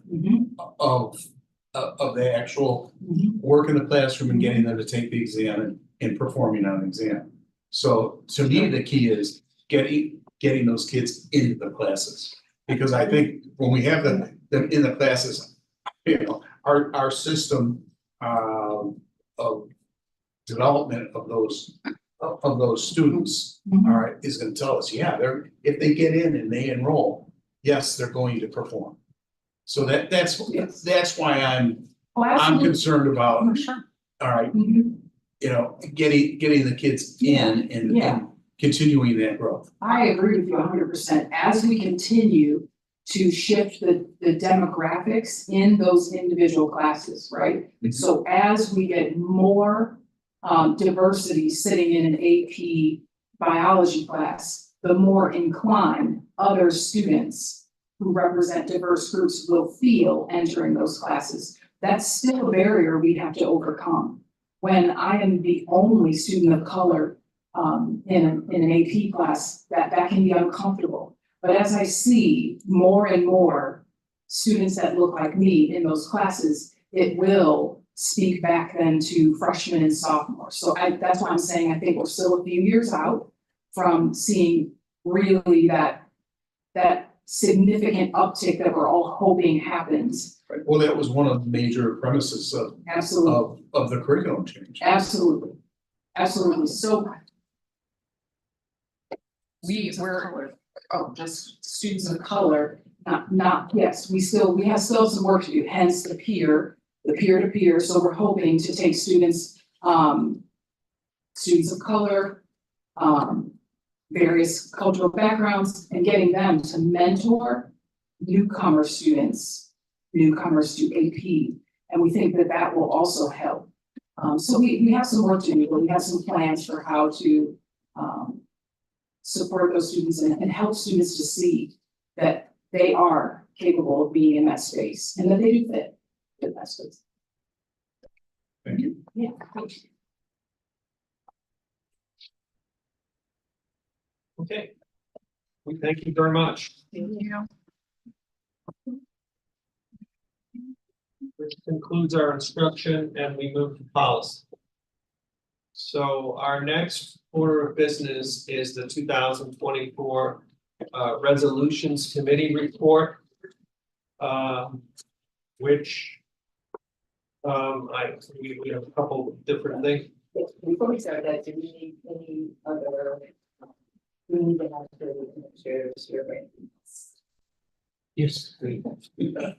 the actual work in the classroom and getting them to take the exam and performing on the exam. So to me, the key is getting those kids into the classes. Because I think when we have them in the classes, you know, our system of development of those students, all right, is gonna tell us, yeah, if they get in and they enroll, yes, they're going to perform. So that's why I'm concerned about, Oh, sure. all right, Mhm. you know, getting the kids in and continuing that growth. I agree with you 100%. As we continue to shift the demographics in those individual classes, right? So as we get more diversity sitting in an AP biology class, the more inclined other students who represent diverse groups will feel entering those classes. That's still a barrier we have to overcome. When I am the only student of color in an AP class, that can be uncomfortable. But as I see more and more students that look like me in those classes, it will speak back then to freshmen and sophomores. So that's why I'm saying I think we're still a few years out from seeing really that significant uptick that we're all hoping happens. Right. Well, that was one of the major premises of Absolutely, the curriculum change. absolutely, absolutely. So we're, just students of color, yes, we have still some work to do, hence the peer-to-peer. So we're hoping to take students of color, various cultural backgrounds, and getting them to mentor newcomer students, newcomers to AP. And we think that will also help. So we have some work to do, but we have some plans for how to support those students and help students to see that they are capable of being in that space and that they do fit in that space. Thank you. Yeah. Okay. We thank you very much. thank you. Which concludes our instruction and we move to policy. So our next order of business is the 2024 Resolutions Committee report, which we have a couple of different things. Before we start that, do we need any other, we need to have the share right? Yes, I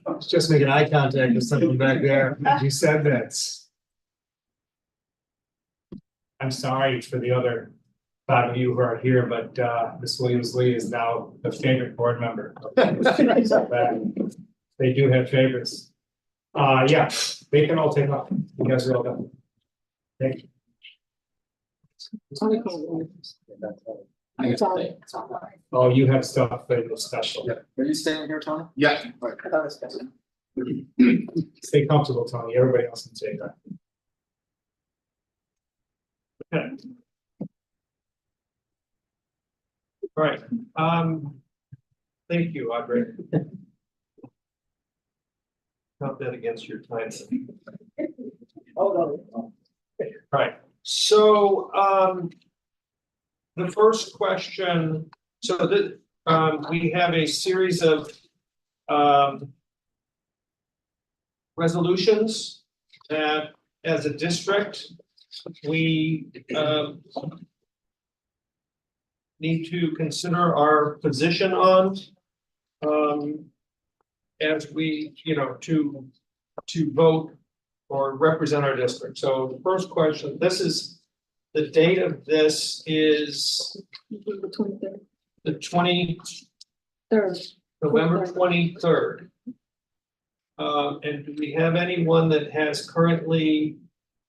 was just making eye contact with someone back there, as you said that. I'm sorry for the other 5 of you who are here, but Ms. Williams-Lee is now a favorite board member. They do have favorites. Yeah, they can all take off. You guys are all done. Thank you. Oh, you have stuff that is special. Are you staying here, Tony? Yeah. I thought it was special. Stay comfortable, Tony. Everybody else can say that. Okay. All right. Thank you, Audrey. Count that against your time. Oh, no. Right. So the first question, so that we have a series of resolutions that as a district we need to consider our position on as we, to vote or represent our district. So the first question, this is the date of this is the November 23rd. And do we have anyone that has currently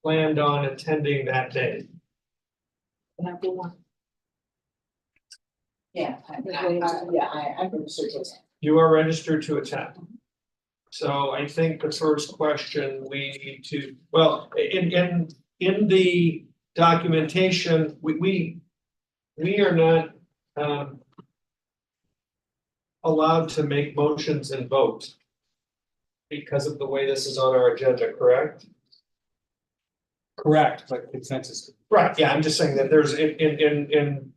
planned on attending that day? Yeah, I'm registered to attend. You are registered to attend. So I think the first question we need to, well, in the documentation, we are not allowed to make motions and vote because of the way this is on our agenda, correct? Correct, but consensus. Right, yeah, I'm just saying that there's in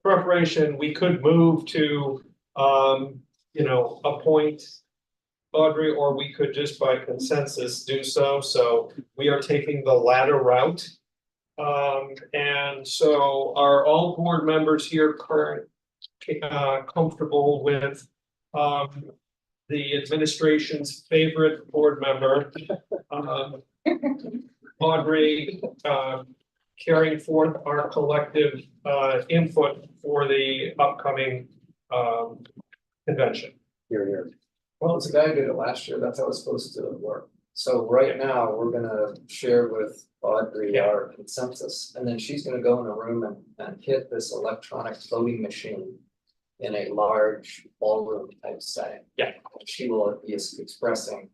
preparation, we could move to appoint Audrey, or we could just by consensus do so. So we are taking the latter route. And so are all board members here comfortable with the administration's favorite board member, Audrey, carrying forth our collective input for the upcoming convention? Here. Well, it's a guy who did it last year, that's how it's supposed to work. So right now, we're gonna share with Audrey our consensus, and then she's gonna go in a room and hit this electronic voting machine in a large ballroom type setting. Yeah. She will be expressing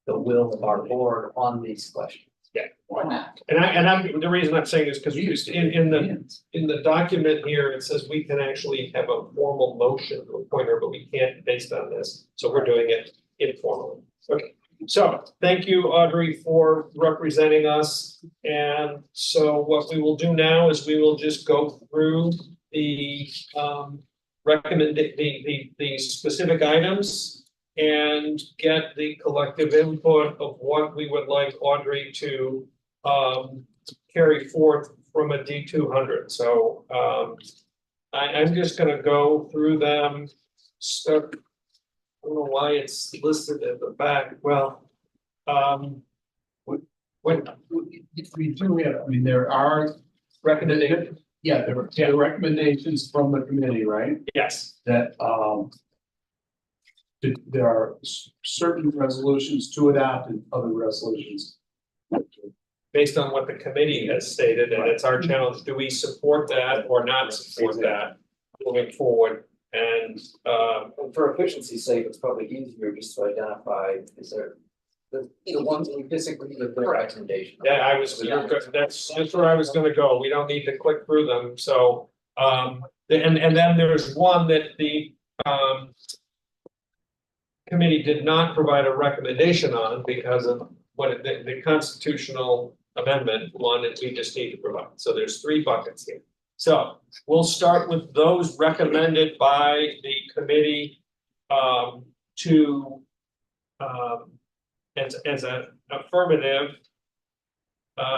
the will of our board on these questions. Yeah. And the reason I'm saying is because in the document here, it says we can actually have a formal motion to appoint her, but we can't based on this. So we're doing it informally. Okay. So thank you, Audrey, for representing us. And so what we will do now is we will just go through the the specific items and get the collective input of what we would like Audrey to carry forth from a D200. So I'm just going to go through them. So, I don't know why it's listed at the back. Well, we do have, I mean, there are recommendations. Yeah, there are recommendations from the committee, right? Yes. That there are certain resolutions to adopt and other resolutions. Based on what the committee has stated, and it's our challenge, do we support that or not support that moving forward? And for efficiency's sake, it's probably easier just to identify, is there the ones we disagree with their recommendation. yeah, that's where I was gonna go. We don't need to click through them. So and then there's one that the committee did not provide a recommendation on because of what the constitutional amendment one, and we just need to provide. So there's 3 buckets here. So we'll start with those recommended by the committee to as an affirmative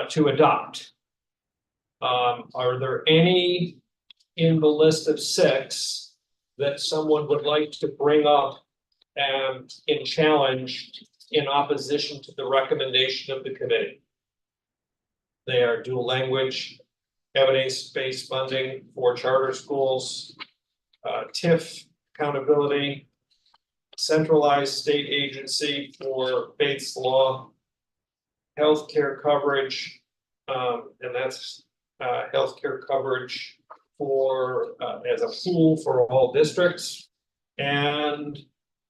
to adopt. Are there any in the list of 6 that someone would like to bring up and in challenge in opposition to the recommendation of the committee? They are dual language, evidence-based funding for charter schools, TIF accountability, centralized state agency for Bates Law, healthcare coverage, and that's healthcare coverage for as a pool for all districts, and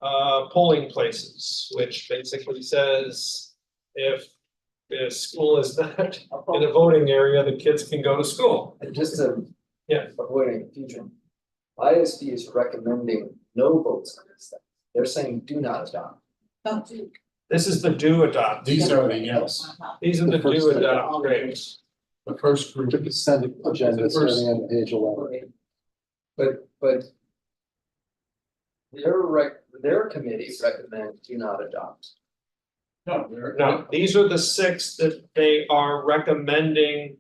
polling places, which basically says if the school is not in a voting area, the kids can go to school. And just to avoid confusion, ISD is recommending no votes on this thing. They're saying do not adopt. This is the do adopt. These are the yes. These are the do adopt grades. The first group. The consent agenda starting on page 11. But their committee recommend do not adopt. No, these are the 6 that they are recommending.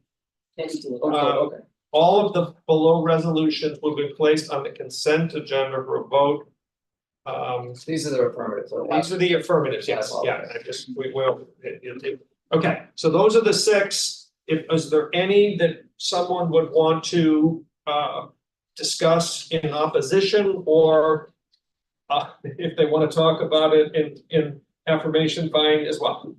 Okay. All of the below resolutions will be placed on the consent agenda for a vote. These are the affirmatives. These are the affirmatives, yes, yeah, we will. Okay, so those are the 6. is there any that someone would want to discuss in opposition, or if they want to talk about it in affirmation, fine as well?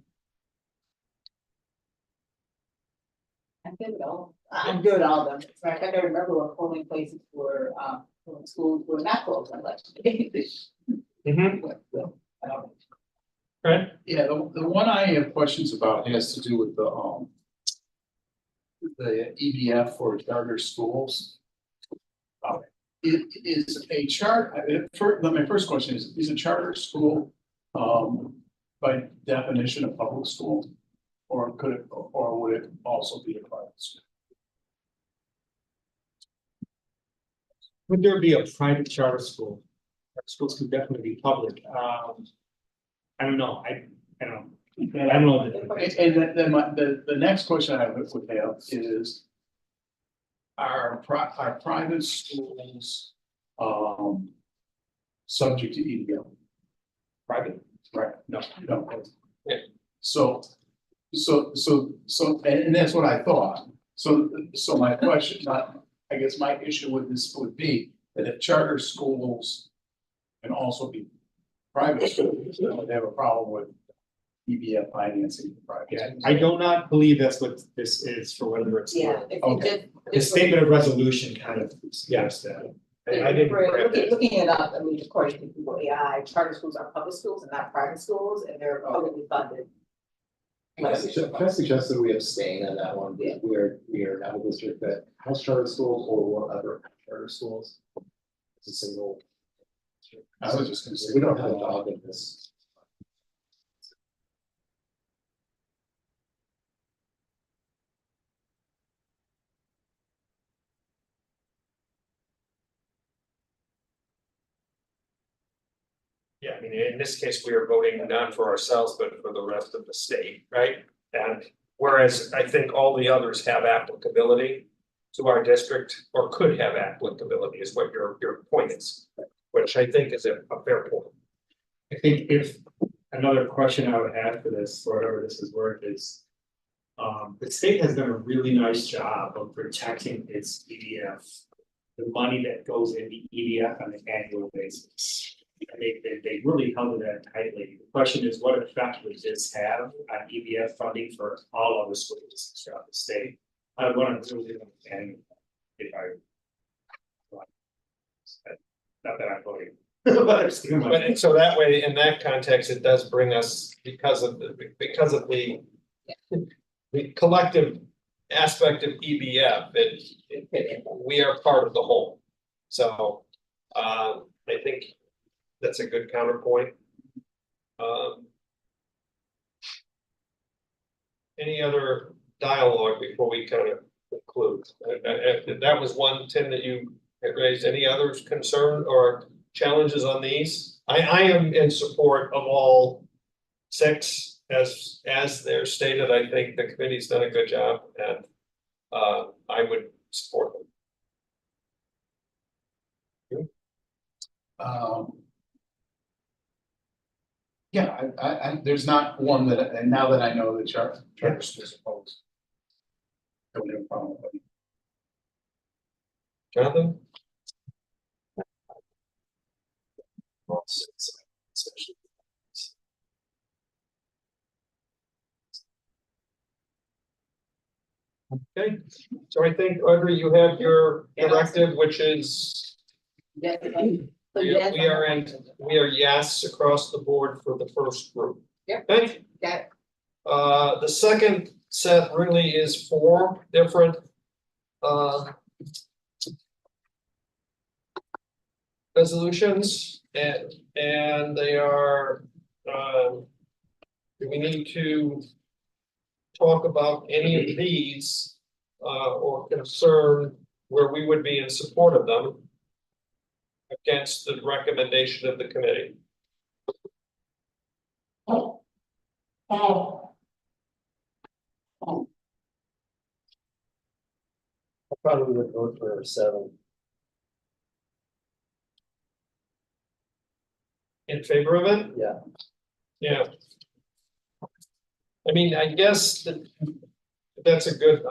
I'm good with all, I'm good with all of them. In fact, I don't remember what polling places were, when schools were not closed on election day. Mm-hmm. Right. Yeah, the one I have questions about has to do with the EDF for charter schools. It is a my first question is a charter school, by definition a public school? Or could it, or would it also be a private school? Would there be a private charter school? Schools could definitely be public. I don't know. I don't know. And then the next question I would have is, are private schools, subject to EDL? Private, right? No. Yeah. So, and that's what I thought. So my question, I guess my issue with this would be that if charter schools can also be private schools, then would have a problem with EBF financing the private. Yeah, I do not believe that's what this is for whether it's. Yeah. If you Okay. The statement of resolution kind of suggests that. I didn't grab that. Looking it up, I mean, according to Google AI, charter schools are public schools and not private schools, and they're publicly funded. Can I suggest that we abstain on that one? We are not a district that has charter schools or will ever have charter schools. It's a single. I was just gonna say, We don't have a dog in this. Yeah, I mean, in this case, we are voting not for ourselves, but for the rest of the state, right? And whereas I think all the others have applicability to our district, or could have applicability, is what your point is, which I think is a fair point. I think if another question I would have for this, for whatever this is worth, is the state has done a really nice job of protecting its EDF, the money that goes into EDF on an annual basis. They really held it tightly. The question is, what effect would this have on EDF funding for all other school districts throughout the state? I want to really understand if not that I'm voting. But so that way, in that context, it does bring us, because of the collective aspect of EBF, we are part of the whole. So I think that's a good counterpoint. Any other dialogue before we kind of conclude? That was one, Tim, that you had raised. Any other concern or challenges on these? I am in support of all six as they're stated. I think the committee's done a good job, and I would support them. Yeah, I there's not one that, and now that I know that charter schools opposed. I would have a problem with it. Jonathan? Okay, so I think, Audrey, you have your directive, which is we are yes across the board for the first group. Yep. Okay. Yeah. The second set really is 4 different resolutions, and they are do we need to talk about any of these or concern where we would be in support of them against the recommendation of the committee? I probably would vote for 7. In favor of it? Yeah. Yeah. I mean, I guess that That's a good,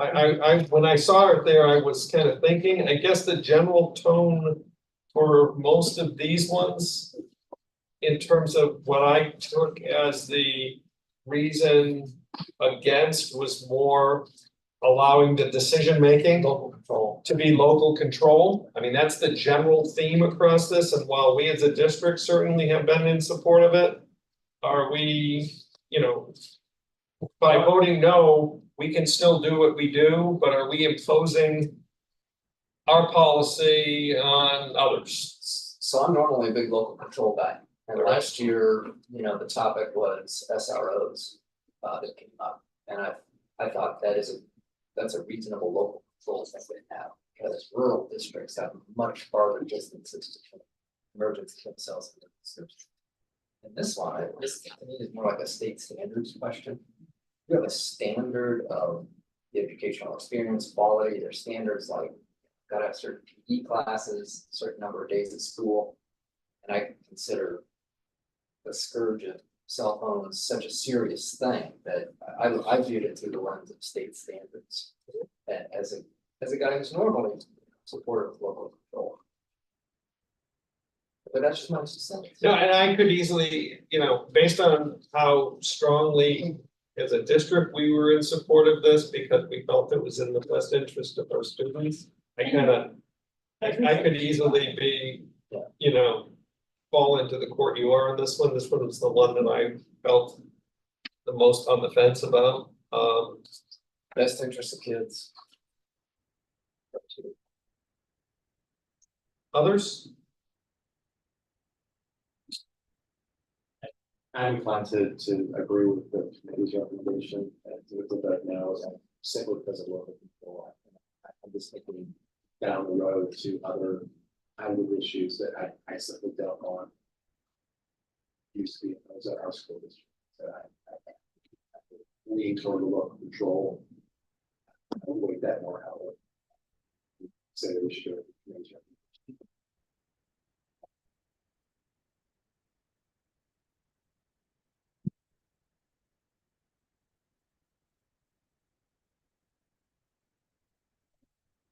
when I saw it there, I was kind of thinking, I guess the general tone for most of these ones, in terms of what I took as the reason against, was more allowing the decision-making Local control. to be local control. I mean, that's the general theme across this, and while we as a district certainly have been in support of it, are we, you know, by voting no, we can still do what we do, but are we imposing our policy on others? So I'm normally a big local control guy, and last year, you know, the topic was SROs that came up. And I thought that's a reasonable local control that they have, because rural districts have much farther distances to emergency themselves. And this one, this to me is more like a state standards question. You have a standard of the educational experience, quality, there's standards like gotta have certain PE classes, certain number of days of school. And I consider the scourge of cell phones such a serious thing that I viewed it through the lens of state standards. And as a guy who's normally supportive of local control. But that's just my 2 cents. No, and I could easily, you know, based on how strongly as a district we were in support of this because we felt it was in the best interest of our students. I could easily be, you know, fall into the court you are on this one. This one was the one that I felt the most on the fence about. Best interest of kids. Others? I'm inclined to agree with the committee's recommendation and to vote no, and simply because of local control. I'm just thinking down the road to other kind of issues that I simply don't want. Used to be those at our school district. So I lean toward the local control. I would weight that more out. Say we should.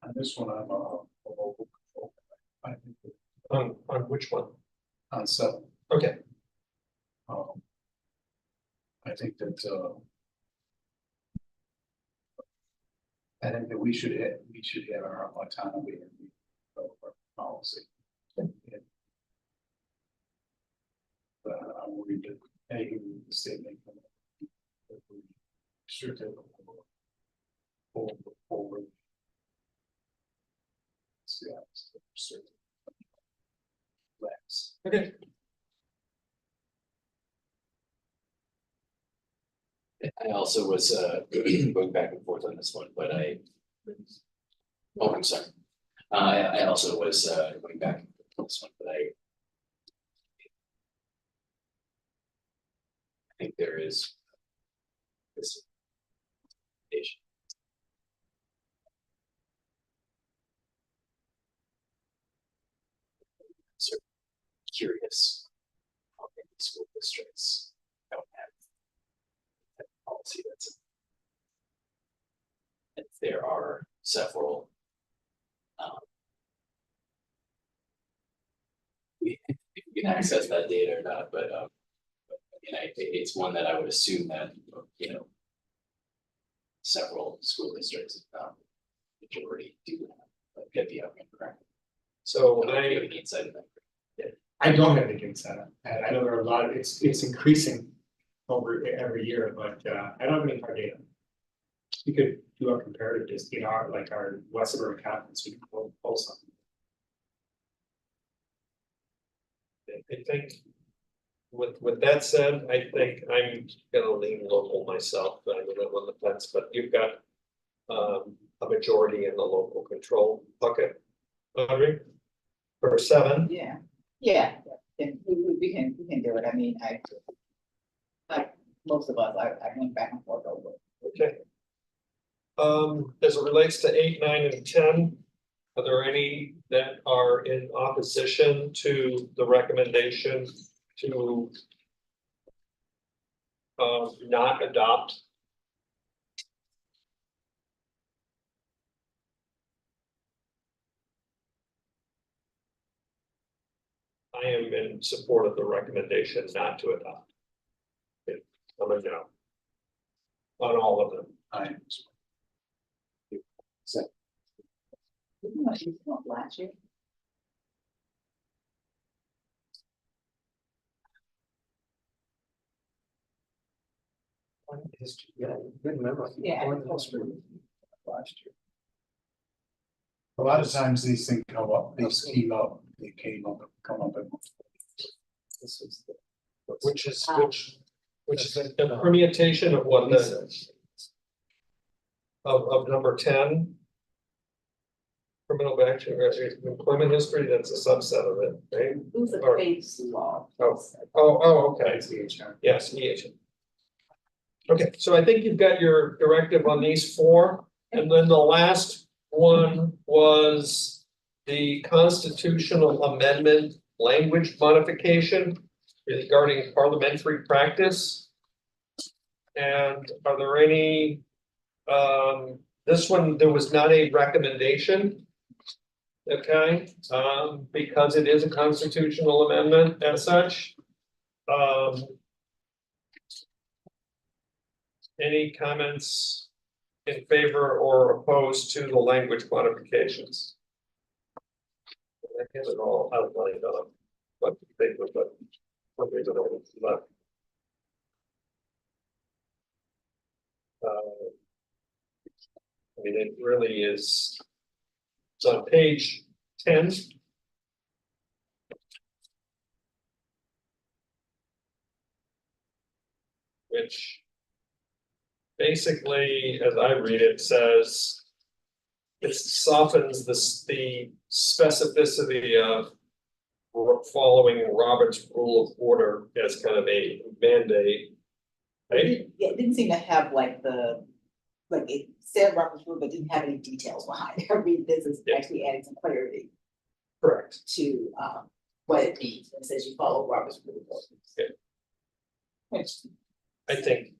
On this one, I'm a local control. I think that On which one? on 7. Okay. I think that we should have our autonomy and our policy. But I'm worried that any statement should have forward. Yeah, certain. Okay. I also was going back and forth on this one, but I'm sorry. I also was going back and forth on this one, but I think there is this issue. So curious how many school districts don't have that policy that's. If there are several. We can access that data or not, but it's one that I would assume that, you know. Several school districts, majority do have, but get the outcome correct. So I don't have any insight in that. I don't have any insight, and I know there are a lot of, it's increasing over every year, but I don't have any hard data. We could do a comparative, just our West Suburban conference, we can pull something. I think with that said, I think I'm gonna lean local myself, but I'm on the fence, but you've got a majority in the local control bucket. Audrey? For 7. Yeah, we can do it. I mean, like most of us, I went back and forth over it. Okay. As it relates to 8, 9, and 10, are there any that are in opposition to the recommendation to not adopt I am in support of the recommendation not to adopt. Okay, I'm a no. On all of them. Last year. History, yeah, good memory. Yeah. History last year. A lot of times these things come up, they come up and. This is the. Which is a permutation of what the, of number 10. Criminal background, employment history, that's a subset of it, right? It was a Or- base law. Okay, yes, EH. Okay, so I think you've got your directive on these 4, and then the last one was the constitutional amendment language modification regarding parliamentary practice. And are there any, this one, there was not a recommendation. Okay, because it is a constitutional amendment as such. Any comments in favor or opposed to the language modifications? I have it all outlined on what paper, but what we don't left. I mean, it really is. It's on page 10. Which basically, as I read it, says it softens the specificity of following Robert's rule of order as kind of a mandate. Right? Yeah, it didn't seem to have like it said Robert's rule, but didn't have any details behind it. I mean, this is actually adding some clarity Correct. to what it means. It says you follow Robert's rule. Yeah. Which I think.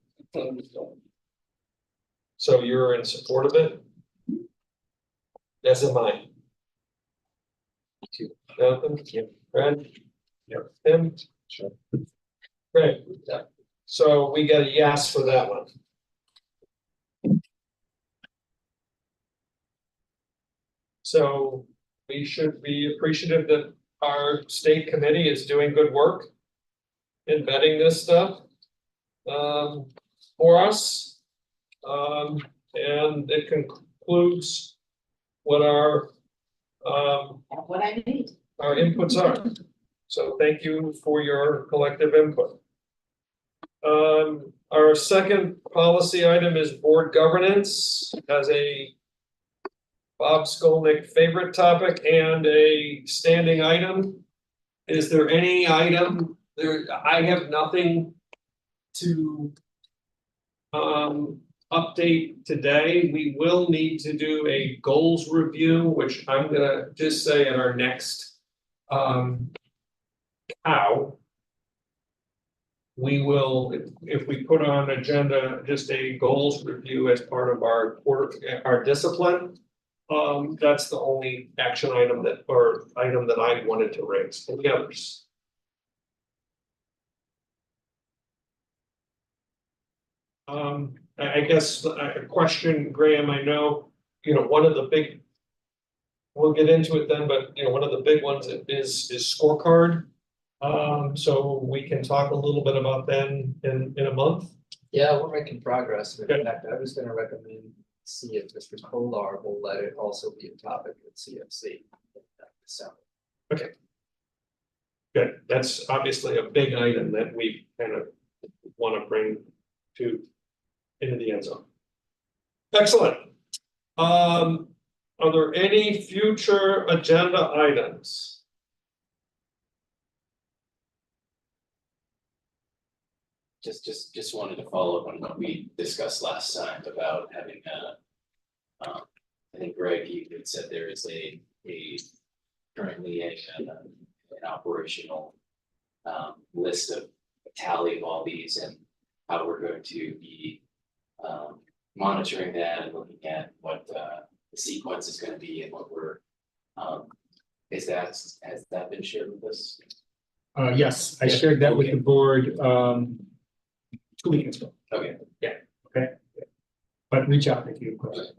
So you're in support of it? As am I. Jonathan? Yeah. Brad? Yeah. Tim? Sure. Great. So we got a yes for that one. So we should be appreciative that our state committee is doing good work in vetting this stuff for us. And it concludes what our what I need. our inputs are. So thank you for your collective input. Our second policy item is board governance as a Bob Skolnick favorite topic and a standing item. Is there any item there? I have nothing to update today. We will need to do a goals review, which I'm gonna just say at our next we will, if we put on agenda just a goals review as part of our discipline. That's the only action item that I wanted to raise. Any others? I guess a question, Graham, I know, one of the big, we'll get into it then, but one of the big ones is scorecard. So we can talk a little bit about that in a month. Yeah, we're making progress. In Okay. fact, I was gonna recommend, see if Mr. Kolar will let it also be a topic at CFC. So, Good, that's obviously a big item that we kind of want to bring into the end zone. Excellent. Are there any future agenda items? Just wanted to follow up on what we discussed last time about having I think Greg, you had said there is currently an operational list of a tally of all these and how we're going to be monitoring that and looking at what the sequence is going to be and what we're has that been shared with us? Yes, I shared that with the board, 2 weeks ago, Okay, but reach out if you have questions.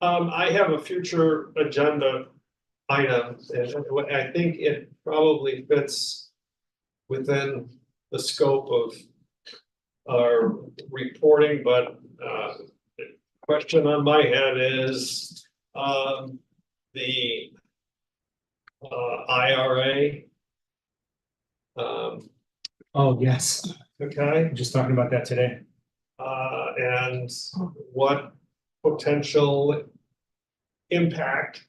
I have a future agenda item, and I think it probably fits within the scope of our reporting, but the question on my head is the IRA. Oh, yes, Okay, I'm just talking about that today. and what potential impact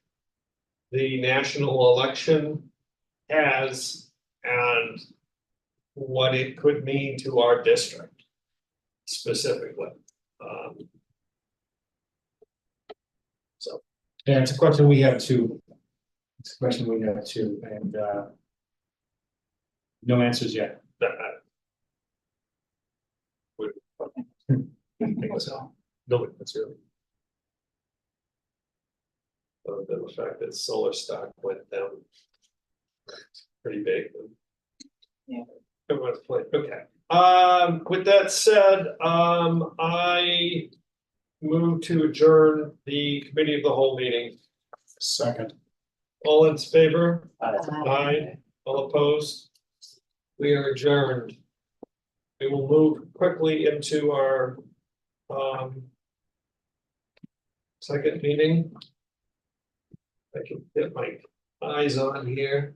the national election has and what it could mean to our district specifically. So, Yeah, it's a question we have too. It's a question we have too, and no answers yet. that. I think so. No, that's really. The fact that solar stock went down. Pretty big. Yeah. Everyone's playing, okay. With that said, I move to adjourn the committee of the whole meeting. Second. All in favor? Aye. Aye. All opposed? We are adjourned. We will move quickly into our second meeting. I can get my eyes on here.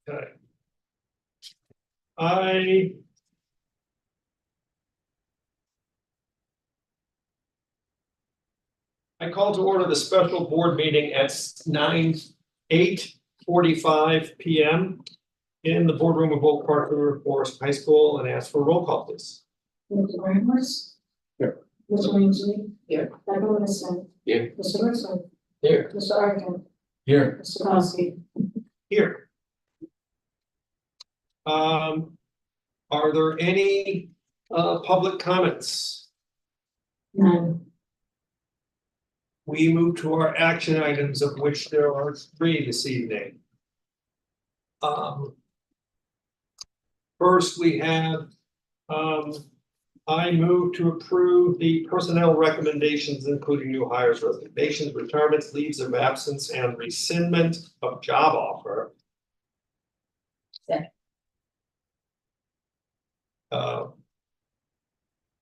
Okay. I call to order the special board meeting at 8:45 PM in the boardroom of Oak Park River Forest High School, and ask for a roll call, please. Mr. Ramos? Here. Mr. Ainsley? Here. Dr. Winston? Here. Mr. Wilson? Here. Mr. Arkin? Here. Mr. Kowski? Here. Are there any public comments? None. We move to our action items, of which there are 3 this evening. First, we have, I move to approve the personnel recommendations, including new hires, resignations, retirements, leaves of absence, and rescindment of job offer. Second.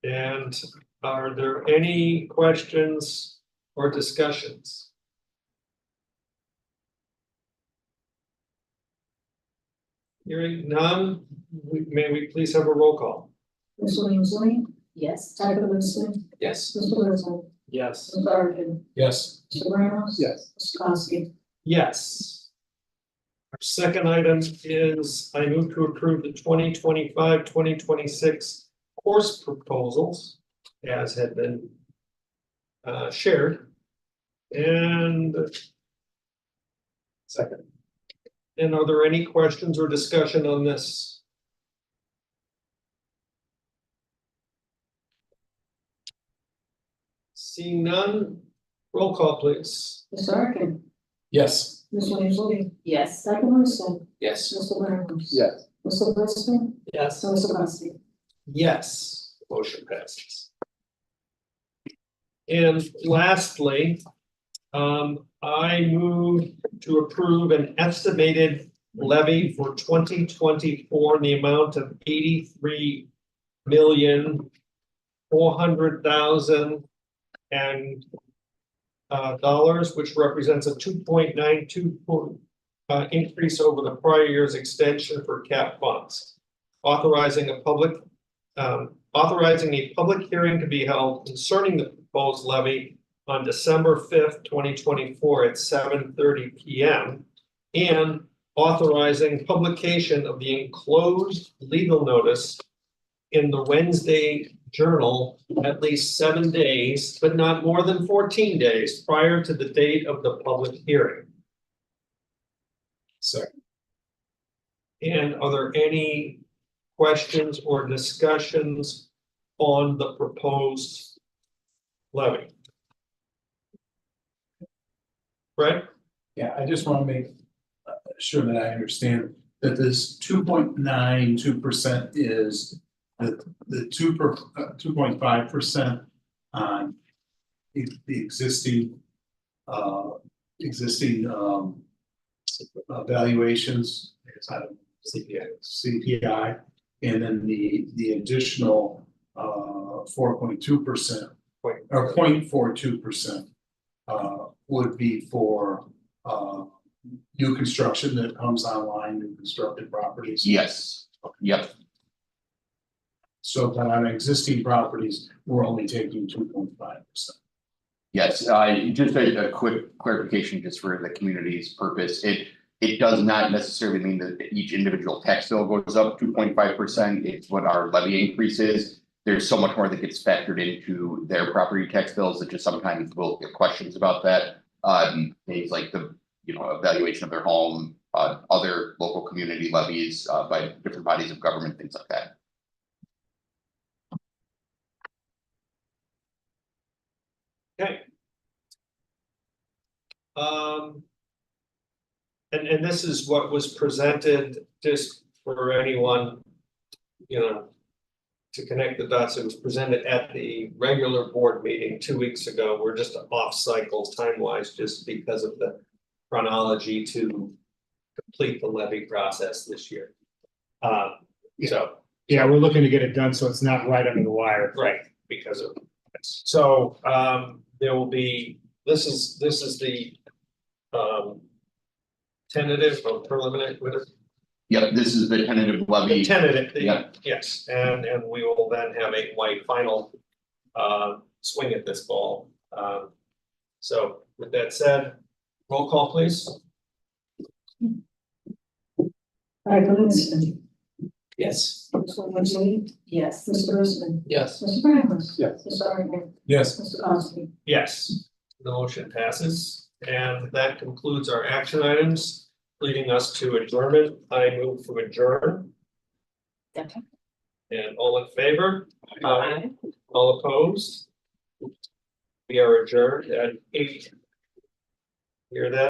And are there any questions or discussions? Hearing none, may we please have a roll call? Mr. Ainsley? Yes. Dr. Winston? yes. Mr. Wilson? Yes. Mr. Arkin? Yes. Mr. Ramos? Yes. Mr. Kowski? Yes. Our second item is I move to approve the 2025-2026 course proposals as had been shared. And Second. And are there any questions or discussion on this? Seeing none, roll call please. Mr. Arkin? Yes. Mr. Ainsley? Yes. Dr. Winston? Yes. Mr. Ramos? Yes. Mr. Wilson? Yes. Mr. Kowski? Yes, motion passes. And lastly, I move to approve an estimated levy for 2024 in the amount of $83,400,000 and dollars, which represents a 2.92 increase over the prior year's extension for CAP funds, authorizing a public hearing to be held concerning the proposed levy on December 5th, 2024 at 7:30 PM, and authorizing publication of the enclosed legal notice in the Wednesday Journal at least 7 days, but not more than 14 days prior to the date of the public hearing. Second. And are there any questions or discussions on the proposed levy? Right? Yeah, I just want to make sure that I understand that this 2.92% is the 2.5% on the existing valuations. CPI, and then the additional 4.2% or 0.42% would be for new construction that comes online, new constructed properties. Yes, yep, So that on existing properties, we're only taking 2.5%. yes, just a quick clarification just for the community's purpose, it does not necessarily mean that each individual tax bill goes up 2.5%, it's what our levy increase is. There's so much more that gets factored into their property tax bills that just sometimes we'll get questions about that. Things like the, evaluation of their home, other local community levies, by different bodies of government, things like that. Okay. And this is what was presented, just for anyone, to connect the dots. It was presented at the regular board meeting 2 weeks ago. We're just off cycle time-wise, just because of the chronology to complete the levy process this year. So. Yeah, we're looking to get it done, so it's not right under the wire. Right, because of, so, there will be, this is the, tentative or preliminary, whatever. Yep, this is the tentative levy. Tentative, Yeah. yes, and we will then have a final, swing at this ball. So with that said, roll call please. Yes. Mr. Wojcicki? Yes. Mr. Grossman? Yes. Mr. Brammer? Yes. Mr. Gardner? Yes. Mr. Costi? Yes, the motion passes, and that concludes our action items, leading us to adjournment. I move to adjourn. Okay. And all in favor? Aye. All opposed? We are adjourned at 8. Hear that?